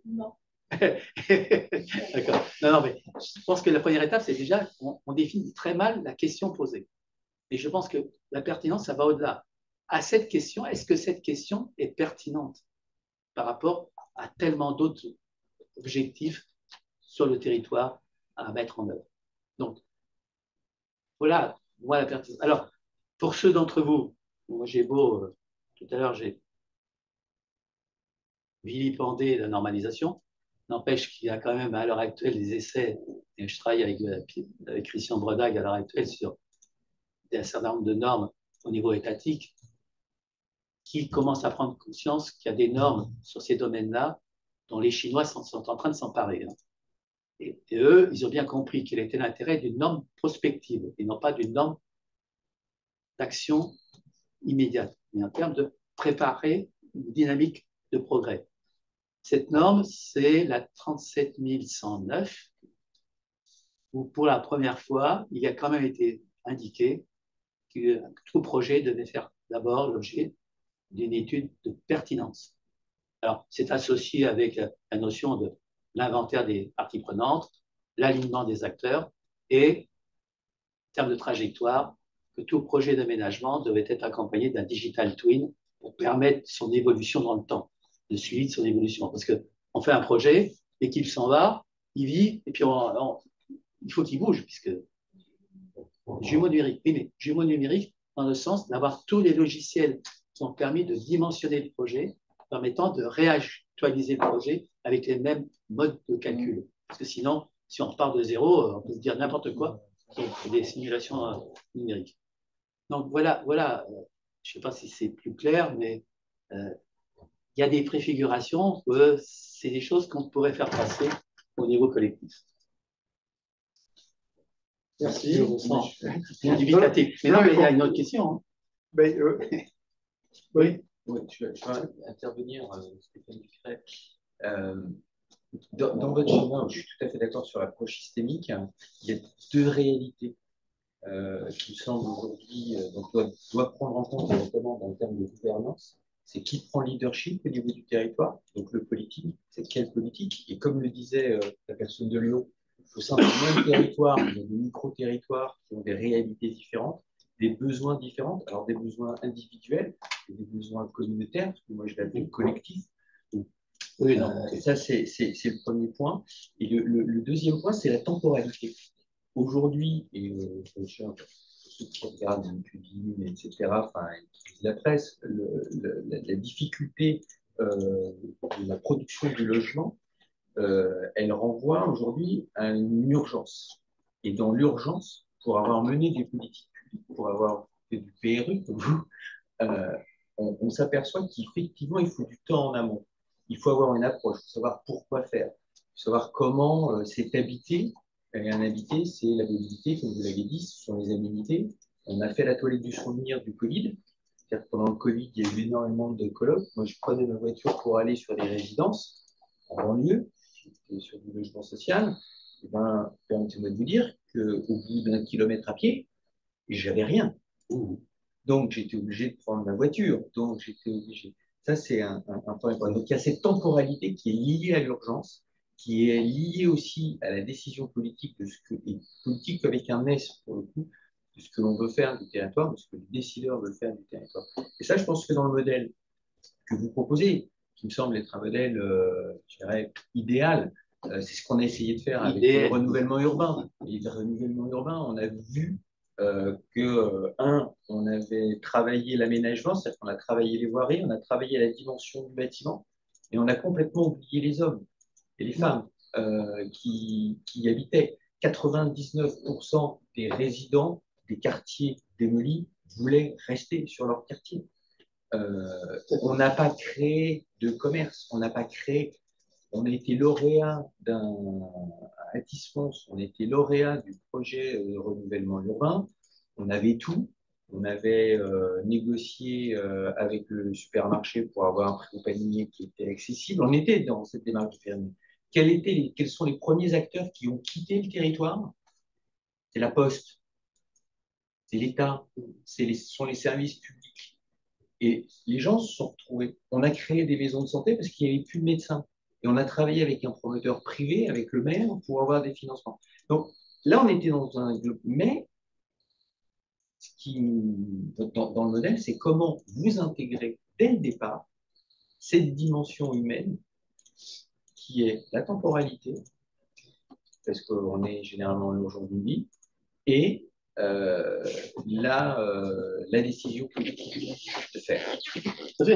Non. D'accord. Non, mais je pense que la première étape, c'est déjà, on définit très mal la question posée. Et je pense que la pertinence, ça va au-delà. À cette question, est-ce que cette question est pertinente par rapport à tellement d'autres objectifs sur le territoire à mettre en œuvre? Donc, voilà, moi, la pertinence. Alors, pour ceux d'entre vous, moi, j'ai beau, tout à l'heure, j'ai vilipendé la normalisation. N'empêche qu'il y a quand même à l'heure actuelle des essais, et je travaille avec Christian Bredag à l'heure actuelle sur un certain nombre de normes au niveau étatique qui commencent à prendre conscience qu'il y a des normes sur ces domaines-là dont les Chinois sont en train de s'emparer. Et eux, ils ont bien compris quel était l'intérêt d'une norme prospective et non pas d'une norme d'action immédiate, mais en termes de préparer une dynamique de progrès. Cette norme, c'est la 37109, où pour la première fois, il a quand même été indiqué que tout projet devait faire d'abord l'objet d'une étude de pertinence. Alors, c'est associé avec la notion de l'inventaire des parties prenantes, l'alignement des acteurs et, en termes de trajectoire, que tout projet d'aménagement devait être accompagné d'un digital twin pour permettre son évolution dans le temps, le suivi de son évolution. Parce qu'on fait un projet, l'équipe s'en va, il vit, et puis il faut qu'il bouge, puisque jumeaux numériques. Oui, mais jumeaux numériques dans le sens d'avoir tous les logiciels qui ont permis de dimensionner le projet, permettant de réactualiser le projet avec les mêmes modes de calcul. Parce que sinon, si on repart de zéro, on peut se dire n'importe quoi, des simulations numériques. Donc voilà, je ne sais pas si c'est plus clair, mais il y a des préfigurations, c'est des choses qu'on pourrait faire passer au niveau collectif. Merci. Je ressens dubitatif. Mais non, mais il y a une autre question. Hein. Mais, oui. Oui, je vais intervenir, Stéphane Ducret. Dans votre schéma, je suis tout à fait d'accord sur l'approche systémique. Il y a deux réalités qui me semblent aujourd'hui doivent prendre en compte, notamment dans le terme de gouvernance. C'est qui prend le leadership au niveau du territoire, donc le politique, c'est quelle politique. Et comme le disait la personne de Lyon, il faut simplement un territoire, il y a des micro-territoires qui ont des réalités différentes, des besoins différents, alors des besoins individuels et des besoins communautaires, parce que moi je l'appelle collectif. Donc, oui, ça c'est le premier point. Et le deuxième point, c'est la temporalité. Aujourd'hui, et ceux qui regardent LinkedIn, etc., enfin, qui lisent la presse, la difficulté de la production du logement, elle renvoie aujourd'hui à une urgence. Et dans l'urgence, pour avoir mené des politiques publiques, pour avoir fait du PRU comme vous, euh, on s'aperçoit qu'effectivement, il faut du temps en amont. Il faut avoir une approche, il faut savoir pourquoi faire, il faut savoir comment c'est habité. Et un habité, c'est la mobilité, comme vous l'avez dit, ce sont les aménités. On a fait la toilette du souvenir du Covid. C'est-à-dire que pendant le Covid, il y a eu énormément de colloques. Moi, je prenais ma voiture pour aller sur des résidences en banlieue, sur du logement social. Et ben, permettez-moi de vous dire qu'au bout d'un kilomètre à pied, j'avais rien. Donc, j'étais obligé de prendre ma voiture. Donc, j'étais obligé. Ça, c'est un point important. Donc, il y a cette temporalité qui est liée à l'urgence, qui est liée aussi à la décision politique de ce que, et politique avec un S pour le coup, de ce que l'on veut faire du territoire, de ce que les décideurs veulent faire du territoire. Et ça, je pense que dans le modèle que vous proposez, qui me semble être un modèle, je dirais, idéal, c'est ce qu'on a essayé de faire avec le renouvellement urbain. Et le renouvellement urbain, on a vu on avait travaillé l'aménagement, c'est-à-dire qu'on a travaillé les voiries, on a travaillé la dimension du bâtiment, et on a complètement oublié les hommes et les femmes qui habitaient. 99% des résidents des quartiers démolis voulaient rester sur leur quartier. On n'a pas créé de commerce, on n'a pas créé, on a été lauréat d'un Atismons, on était lauréat du projet de renouvellement urbain, on avait tout, on avait négocié avec le supermarché pour avoir un prix au panier qui était accessible, on était dans cette démarche de ferme. Quels sont les premiers acteurs qui ont quitté le territoire? C'est la Poste, c'est l'État, ce sont les services publics. Et les gens se sont retrouvés. On a créé des maisons de santé parce qu'il n'y avait plus de médecins. Et on a travaillé avec un promoteur privé, avec le maire, pour avoir des financements. Donc là, on était dans un... Mais ce qui, dans le modèle, c'est comment vous intégrer dès le départ cette dimension humaine qui est la temporalité, parce qu'on est généralement le jour d'une vie, et la décision politique de faire.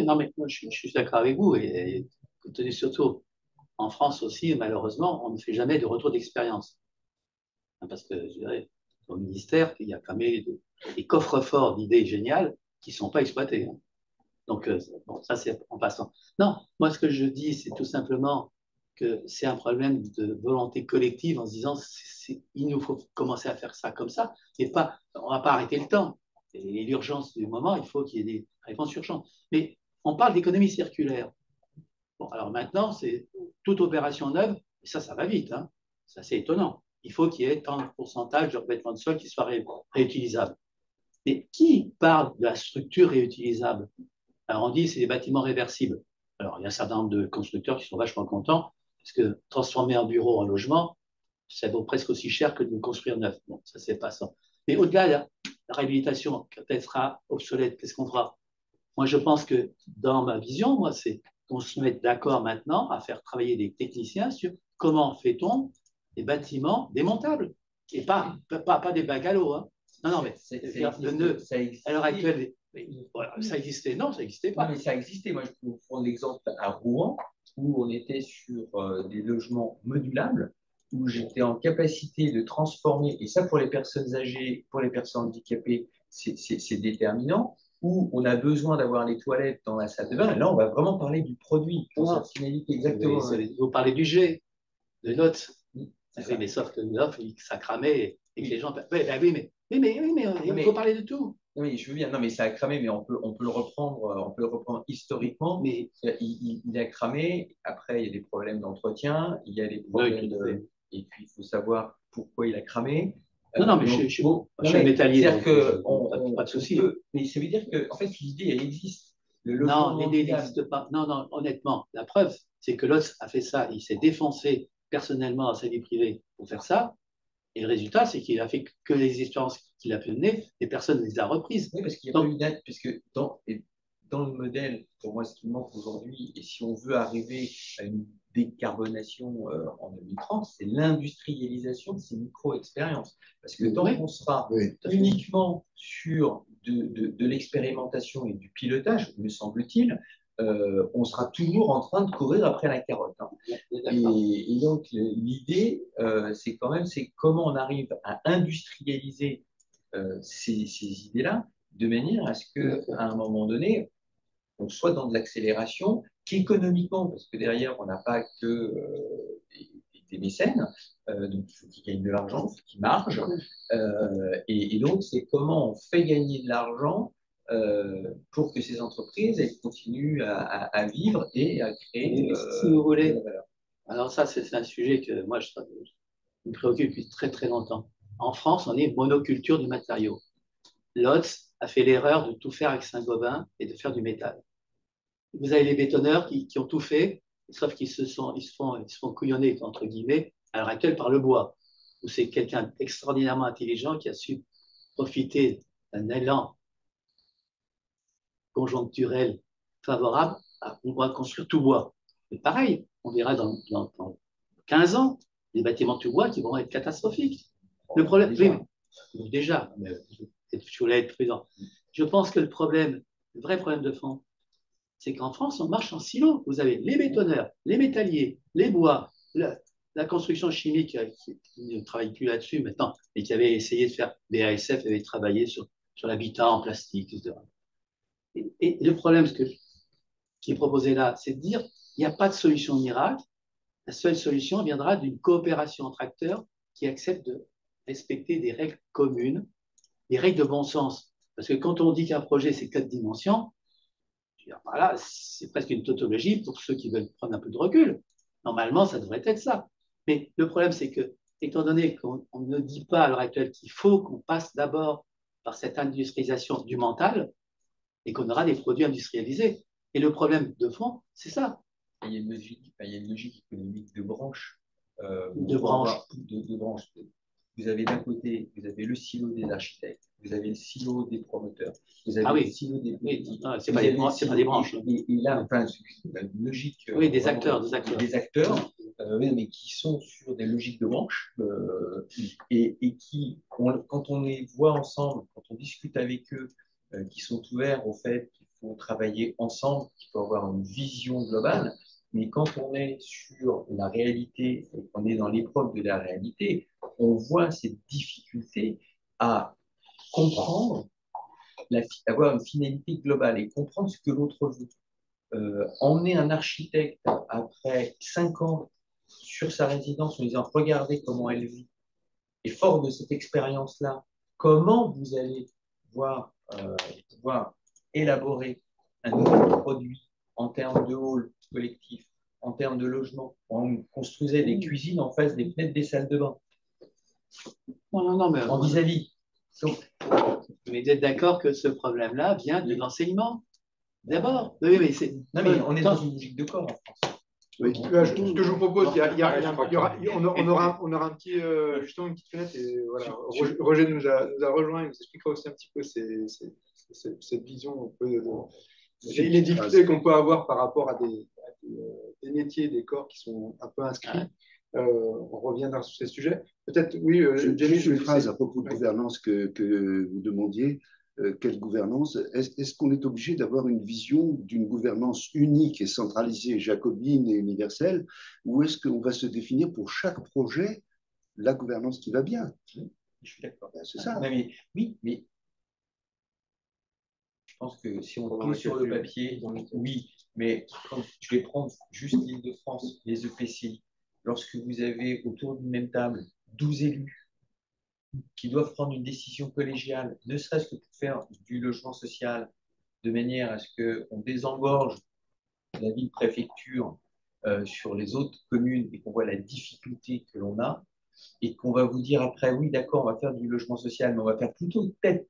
Non, mais moi, je suis d'accord avec vous. Et tenez surtout, en France aussi, malheureusement, on ne fait jamais de retour d'expérience. Parce que, je dirais, au ministère, il y a quand même des coffres-forts d'idées géniales qui ne sont pas exploités. Donc, bon, ça, c'est en passant. Non, moi, ce que je dis, c'est tout simplement que c'est un problème de volonté collective en se disant il nous faut commencer à faire ça comme ça, et pas, on ne va pas arrêter le temps. Et l'urgence du moment, il faut qu'il y ait des réponses urgentes. Mais on parle d'économie circulaire. Bon, alors maintenant, c'est toute opération neuve, et ça va vite. Hein. C'est assez étonnant. Il faut qu'il y ait tant de pourcentage de revêtement de sol qui soit réutilisable. Mais qui parle de la structure réutilisable? Alors on dit que c'est des bâtiments réversibles. Alors il y a un certain nombre de constructeurs qui sont vachement contents parce que transformer un bureau en logement, ça vaut presque aussi cher que de le construire neuf. Bon, ça c'est pas ça. Mais au-delà de la réhabilitation, quand elle sera obsolète, qu'est-ce qu'on fera? Moi je pense que dans ma vision, moi c'est qu'on se mette d'accord maintenant à faire travailler des techniciens sur comment fait-on des bâtiments démontables et pas des bungalows. Hein. Non, non, mais à l'heure actuelle, voilà, ça existait. Non, ça n'existait pas. Non, mais ça existait. Moi, je peux vous prendre l'exemple à Rouen, où on était sur des logements modulables, où j'étais en capacité de transformer, et ça pour les personnes âgées, pour les personnes handicapées, c'est déterminant, où on a besoin d'avoir les toilettes dans la salle de bain. Et là, on va vraiment parler du produit, de sa finalité exactement. Vous parlez du G, de notes. Mais sauf que l'offre, ça cramait et que les gens. Oui, mais il faut parler de tout. Oui, je veux bien. Non, mais ça a cramé, mais on peut le reprendre, historiquement. Mais il a cramé. Après, il y a des problèmes d'entretien, il y a des problèmes et puis il faut savoir pourquoi il a cramé. Non, mais je suis métallier. C'est-à-dire que pas de souci. Mais ça veut dire que en fait l'idée elle existe. Non, l'idée n'existe pas. Non, honnêtement, la preuve, c'est que l'autre a fait ça. Il s'est défoncé personnellement à sa vie privée pour faire ça. Et le résultat, c'est qu'il a fait que les expériences qu'il a pu mener, les personnes les a reprises. Oui, parce qu'il n'y a pas eu date, puisque dans le modèle, pour moi, ce qui manque aujourd'hui, et si on veut arriver à une décarbonation en 2030, c'est l'industrialisation de ces micro-expériences. Parce que tant qu'on sera uniquement sur de l'expérimentation et du pilotage, me semble-t-il, on sera toujours en train de courir après la carotte. Hein. Et donc, l'idée, c'est quand même, c'est comment on arrive à industrialiser ces idées-là de manière à ce qu'à un moment donné, on soit dans de l'accélération, qu'économiquement, parce que derrière, on n'a pas que des mécènes, donc il faut qu'ils gagnent de l'argent, il faut qu'ils margent. Et donc, c'est comment on fait gagner de l'argent pour que ces entreprises elles continuent à vivre et à créer si vous voulez. de la valeur. Alors ça, c'est un sujet que moi, je me préoccupe depuis très très longtemps. En France, on est monoculture du matériau. Lotz a fait l'erreur de tout faire avec Saint-Gobain et de faire du métal. Vous avez les bétonneurs qui ont tout fait, sauf qu'ils se font couillonner, entre guillemets, à l'heure actuelle par le bois, où c'est quelqu'un d'extraordinairement intelligent qui a su profiter d'un élan conjoncturel favorable. On va construire tout bois. Mais pareil, on verra dans 15 ans des bâtiments tout bois qui vont être catastrophiques. Le problème, déjà, mais je voulais être prudent. Je pense que le vrai problème de fond, c'est qu'en France, on marche en silo. Vous avez les bétonneurs, les métalliers, les bois, la construction chimique qui ne travaille plus là-dessus maintenant, et qui avait essayé de faire, BASF avait travaillé sur l'habitat en plastique, etc. Et le problème qui est proposé là, c'est de dire qu'il n'y a pas de solution miracle. La seule solution viendra d'une coopération entre acteurs qui acceptent de respecter des règles communes, des règles de bon sens. Parce que quand on dit qu'un projet, c'est 4 dimensions, voilà, c'est presque une tautologie pour ceux qui veulent prendre un peu de recul. Normalement, ça devrait être ça. Mais le problème, c'est que, étant donné qu'on ne dit pas à l'heure actuelle qu'il faut qu'on passe d'abord par cette industrialisation du mental et qu'on aura des produits industrialisés. Et le problème de fond, c'est ça. Il y a une logique économique de branche. De branche. De branche. Vous avez d'un côté, vous avez le silo des architectes, vous avez le silo des promoteurs, vous avez le silo des politiques. C'est pas des branches. Et là, enfin, une logique. Oui, des acteurs. Des acteurs, mais qui sont sur des logiques de branche et qui, quand on les voit ensemble, quand on discute avec eux, qui sont ouverts au fait qu'il faut travailler ensemble, qu'il faut avoir une vision globale. Mais quand on est sur la réalité et qu'on est dans l'épreuve de la réalité, on voit cette difficulté à comprendre, avoir une finalité globale et comprendre ce que l'autre veut. Emmener un architecte après 5 ans sur sa résidence en disant regardez comment elle vit, et fort de cette expérience-là, comment vous allez pouvoir élaborer un nouveau produit en termes de hall collectif, en termes de logement. On construisait des cuisines en face des fenêtres des salles de bain. Non, mais en vis-à-vis. Mais vous êtes d'accord que ce problème-là vient de l'enseignement d'abord. Oui, mais c'est. Non, mais on est dans une logique de corps en France. Oui. Ce que je vous propose, on aura un petit, justement une petite fenêtre. Et voilà, Roger nous a rejoint, il nous expliquera aussi un petit peu cette vision, les difficultés qu'on peut avoir par rapport à des métiers, des corps qui sont un peu inscrits. On reviendra sur ces sujets. Peut-être, oui. Juste une phrase à propos de gouvernance que vous demandiez. Quelle gouvernance? Est-ce qu'on est obligé d'avoir une vision d'une gouvernance unique et centralisée, jacobine et universelle, ou est-ce qu'on va se définir pour chaque projet la gouvernance qui va bien? Je suis d'accord. C'est ça. Oui, mais je pense que si on prend sur le papier, oui, mais quand je vais prendre juste l'Île-de-France, les EPCI, lorsque vous avez autour d'une même table 12 élus qui doivent prendre une décision collégiale, ne serait-ce que pour faire du logement social, de manière à ce qu'on désengorge la ville-préfecture sur les autres communes et qu'on voit la difficulté que l'on a, et qu'on va vous dire après, oui, d'accord, on va faire du logement social, mais on va faire plutôt telle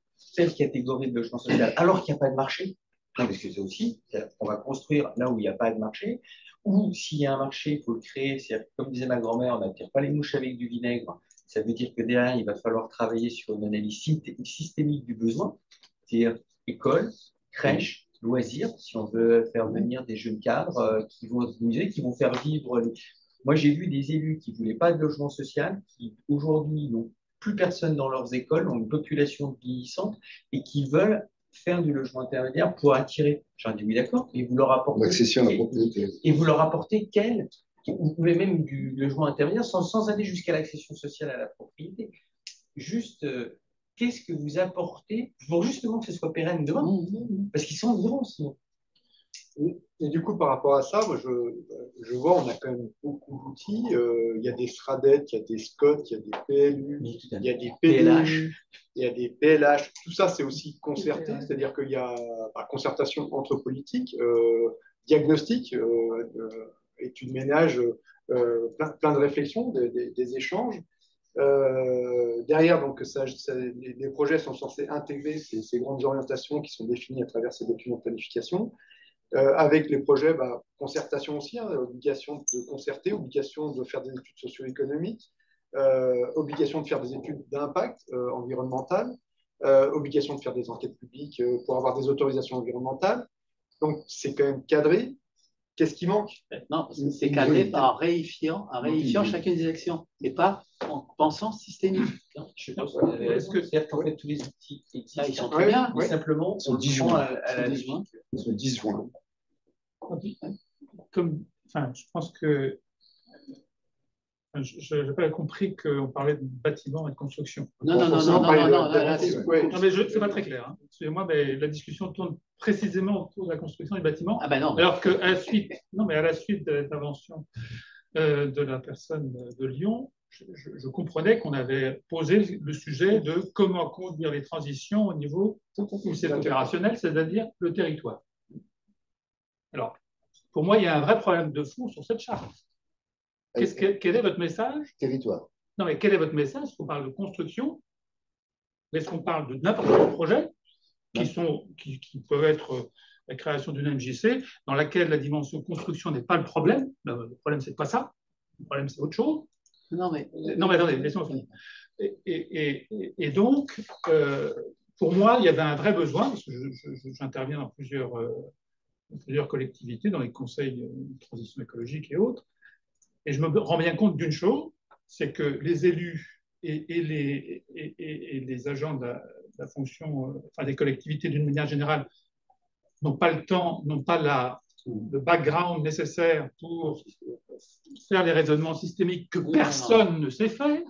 catégorie de logement social, alors qu'il n'y a pas de marché. Non, parce que c'est aussi, on va construire là où il n'y a pas de marché, ou s'il y a un marché, il faut le créer. Comme disait ma grand-mère, on n'attire pas les mouches avec du vinaigre. Ça veut dire que derrière, il va falloir travailler sur une analyse systémique du besoin, c'est-à-dire école, crèche, loisirs, si on veut faire venir des jeunes cadres qui vont s'amuser, qui vont faire vivre. Moi, j'ai vu des élus qui ne voulaient pas de logement social, qui aujourd'hui n'ont plus personne dans leurs écoles, ont une population vieillissante et qui veulent faire du logement intermédiaire pour attirer. J'en dis oui, d'accord, et vous leur apportez. L'accession à la propriété. Et vous leur apportez quel. Vous pouvez même du logement intermédiaire sans aller jusqu'à l'accession sociale à la propriété. Juste, qu'est-ce que vous apportez pour justement que ce soit pérenne demain? Parce qu'ils sont vivants sinon. Et du coup, par rapport à ça, moi, je vois, on a quand même beaucoup d'outils. Il y a des SRADET, il y a des SCOT, il y a des PLU, il y a des PDH, il y a des PLH. Tout ça, c'est aussi concerté, c'est-à-dire qu'il y a concertation entre politiques, diagnostic, études ménage, plein de réflexions, des échanges. Derrière, donc, les projets sont censés intégrer ces grandes orientations qui sont définies à travers ces documents de planification. Avec les projets, concertation aussi, hein, obligation de concerter, obligation de faire des études socio-économiques, obligation de faire des études d'impact environnemental, obligation de faire des enquêtes publiques pour avoir des autorisations environnementales. Donc, c'est quand même cadré. Qu'est-ce qui manque? Non, c'est cadré en réifiant chacune des actions et pas en pensant systémique. Est-ce que c'est-à-dire qu'en fait tous les outils existent, ils sont très bien, mais simplement Ils sont disjoints. Ils sont disjoints. Je pense que je n'ai pas compris qu'on parlait de bâtiment et de construction. Non, mais c'est pas très clair. Hein. Excusez-moi, mais la discussion tourne précisément autour de la construction des bâtiments. Ah ben non. Alors qu'à la suite, à la suite de l'intervention de la personne de Lyon, je comprenais qu'on avait posé le sujet de comment conduire les transitions au niveau où c'est opérationnel, c'est-à-dire le territoire. Alors, pour moi, il y a un vrai problème de fond sur cette charte. Quel est votre message? Territoire. Non, mais quel est votre message? Est-ce qu'on parle de construction? Est-ce qu'on parle de n'importe quel projet qui peuvent être la création d'une MJC dans laquelle la dimension construction n'est pas le problème? Le problème, c'est pas ça. Le problème, c'est autre chose. Non, mais attendez, laissez-moi finir. Et donc, pour moi, il y avait un vrai besoin, parce que j'interviens dans plusieurs collectivités, dans les conseils de transition écologique et autres, et je me rends bien compte d'une chose, c'est que les élus et les agents de la fonction, des collectivités d'une manière générale, n'ont pas le temps, n'ont pas le background nécessaire pour faire les raisonnements systémiques que personne ne sait faire.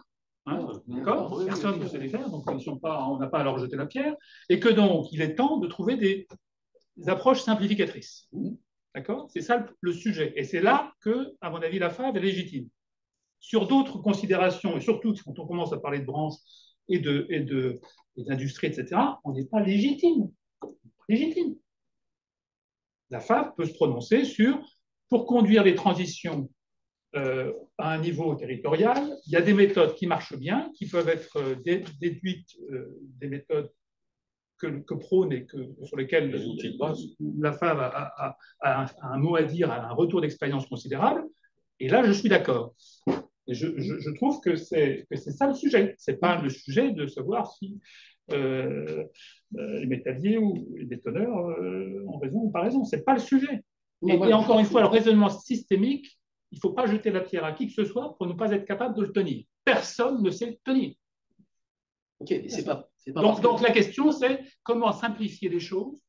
D'accord ? Personne ne sait les faire, donc on n'a pas à leur jeter la pierre, et que donc il est temps de trouver des approches simplificatrices. D'accord ? C'est ça le sujet. Et c'est là que, à mon avis, la FAV est légitime. Sur d'autres considérations, et surtout quand on commence à parler de branches et d'industrie, etc., on n'est pas légitime. La FAV peut se prononcer pour conduire les transitions à un niveau territorial. Il y a des méthodes qui marchent bien, qui peuvent être déduites des méthodes que prône et sur lesquelles la FAV a un mot à dire, a un retour d'expérience considérable. Et là, je suis d'accord. Et je trouve que c'est ça le sujet. Ce n'est pas le sujet de savoir si les métalliers ou les bétonneurs ont raison ou pas raison. Ce n'est pas le sujet. Et encore une fois, le raisonnement systémique, il ne faut pas jeter la pierre à qui que ce soit pour ne pas être capable de le tenir. Personne ne sait le tenir. Ok, mais c'est pas donc la question, c'est comment simplifier les choses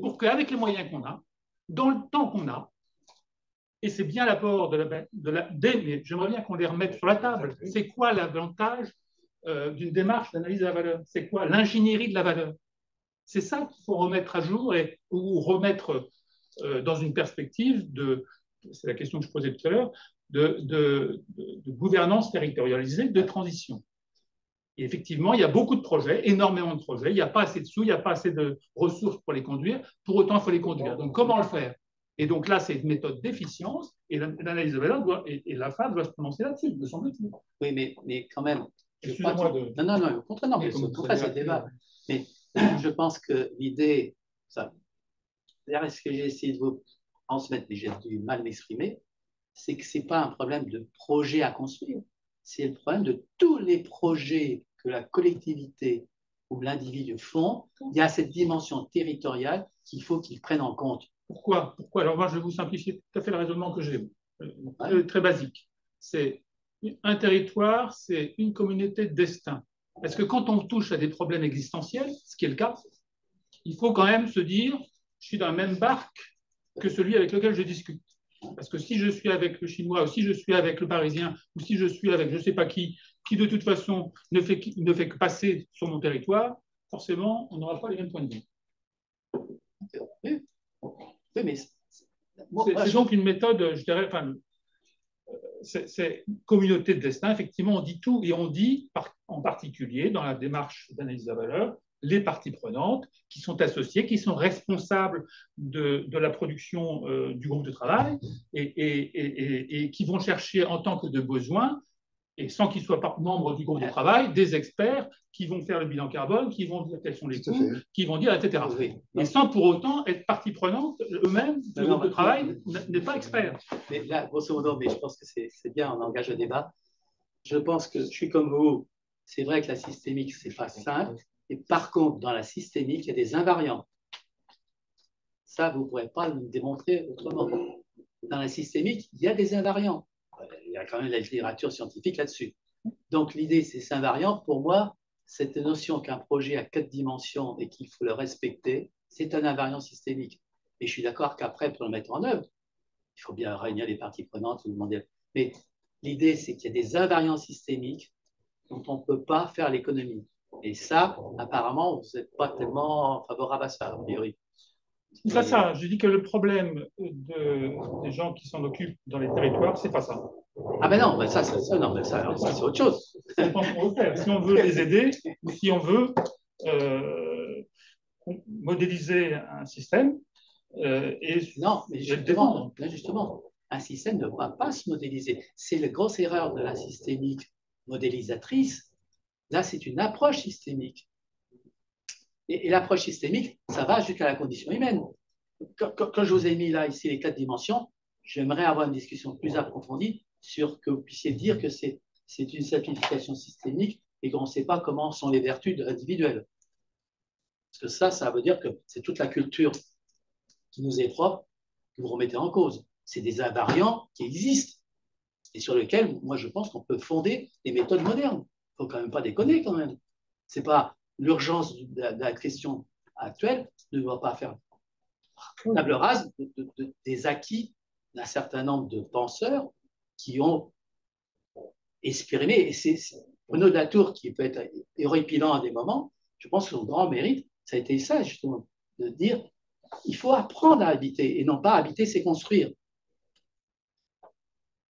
pour qu'avec les moyens qu'on a, dans le temps qu'on a, et c'est bien l'apport mais j'aimerais bien qu'on les remette sur la table. C'est quoi l'avantage d'une démarche d'analyse de la valeur? C'est quoi l'ingénierie de la valeur? C'est ça qu'il faut remettre à jour ou remettre dans une perspective c'est la question que je posais tout à l'heure, de gouvernance territorialisée, de transition. Et effectivement, il y a beaucoup de projets, énormément de projets. Il n'y a pas assez de sous, il n'y a pas assez de ressources pour les conduire. Pour autant, il faut les conduire. Donc, comment le faire? Et donc là, c'est une méthode d'efficience et l'analyse de valeur et la FAV doit se prononcer là-dessus, me semble-t-il. Oui, mais quand même. Non, au contraire, c'est le débat. Mais je pense que l'idée, d'ailleurs, ce que j'ai essayé de vous transmettre, mais j'ai dû mal m'exprimer, c'est que ce n'est pas un problème de projet à construire, c'est le problème de tous les projets que la collectivité où l'individu fond, il y a cette dimension territoriale qu'il faut qu'il prenne en compte. Pourquoi? Alors moi, je vais vous simplifier tout à fait le raisonnement que j'ai, très basique. C'est un territoire, c'est une communauté de destin. Parce que quand on touche à des problèmes existentiels, ce qui est le cas, il faut quand même se dire, je suis dans la même barque que celui avec lequel je discute. Parce que si je suis avec le Chinois, ou si je suis avec le Parisien, ou si je suis avec je ne sais pas qui de toute façon ne fait que passer sur mon territoire, forcément, on n'aura pas les mêmes points de vue. Oui, mais c'est donc une méthode, je dirais, enfin, c'est communauté de destin. Effectivement, on dit tout et on dit en particulier dans la démarche d'analyse de la valeur les parties prenantes qui sont associées, qui sont responsables de la production du groupe de travail et qui vont chercher en tant que de besoin, et sans qu'ils soient membres du groupe de travail, des experts qui vont faire le bilan carbone, qui vont dire quels sont les coûts, qui vont dire, etc. Oui. Et sans pour autant être partie prenante eux-mêmes du groupe de travail n'est pas expert. Mais là, grosso modo, mais je pense que c'est bien, on engage le débat. Je pense que je suis comme vous. C'est vrai que la systémique, c'est pas simple. Et par contre, dans la systémique, il y a des invariants. Ça, vous ne pourrez pas le démontrer autrement. Dans la systémique, il y a des invariants. Il y a quand même la littérature scientifique là-dessus. Donc, l'idée, c'est ces invariants. Pour moi, cette notion qu'un projet a 4 dimensions et qu'il faut le respecter, c'est un invariant systémique. Et je suis d'accord qu'après, pour le mettre en œuvre, il faut bien réunir les parties prenantes, vous demander. Mais l'idée, c'est qu'il y a des invariants systémiques dont on ne peut pas faire l'économie. Et ça, apparemment, vous n'êtes pas tellement favorable à ça, a priori. C'est pas ça. Je dis que le problème des gens qui s'en occupent dans les territoires, c'est pas ça. Ah ben non, ça c'est autre chose. Ça dépend ce qu'on veut faire. Si on veut les aider ou si on veut modéliser un système non, mais justement, un système ne va pas se modéliser. C'est la grosse erreur de la systémique modélisatrice. Là, c'est une approche systémique. Et l'approche systémique, ça va jusqu'à la condition humaine. Quand je vous ai mis là, ici, les 4 dimensions, j'aimerais avoir une discussion plus approfondie sur que vous puissiez dire que c'est une simplification systémique et qu'on ne sait pas comment sont les vertus individuelles. Parce que ça veut dire que c'est toute la culture qui nous est propre que vous remettez en cause. C'est des invariants qui existent et sur lesquels, moi, je pense qu'on peut fonder des méthodes modernes. Il ne faut quand même pas déconner, quand même. Ce n'est pas l'urgence de la question actuelle ne doit pas faire table rase des acquis d'un certain nombre de penseurs qui ont exprimé, et c'est Bruno de la Tour qui peut être horripilant à des moments, je pense que son grand mérite, ça a été ça, justement, de dire il faut apprendre à habiter, et non pas habiter, c'est construire.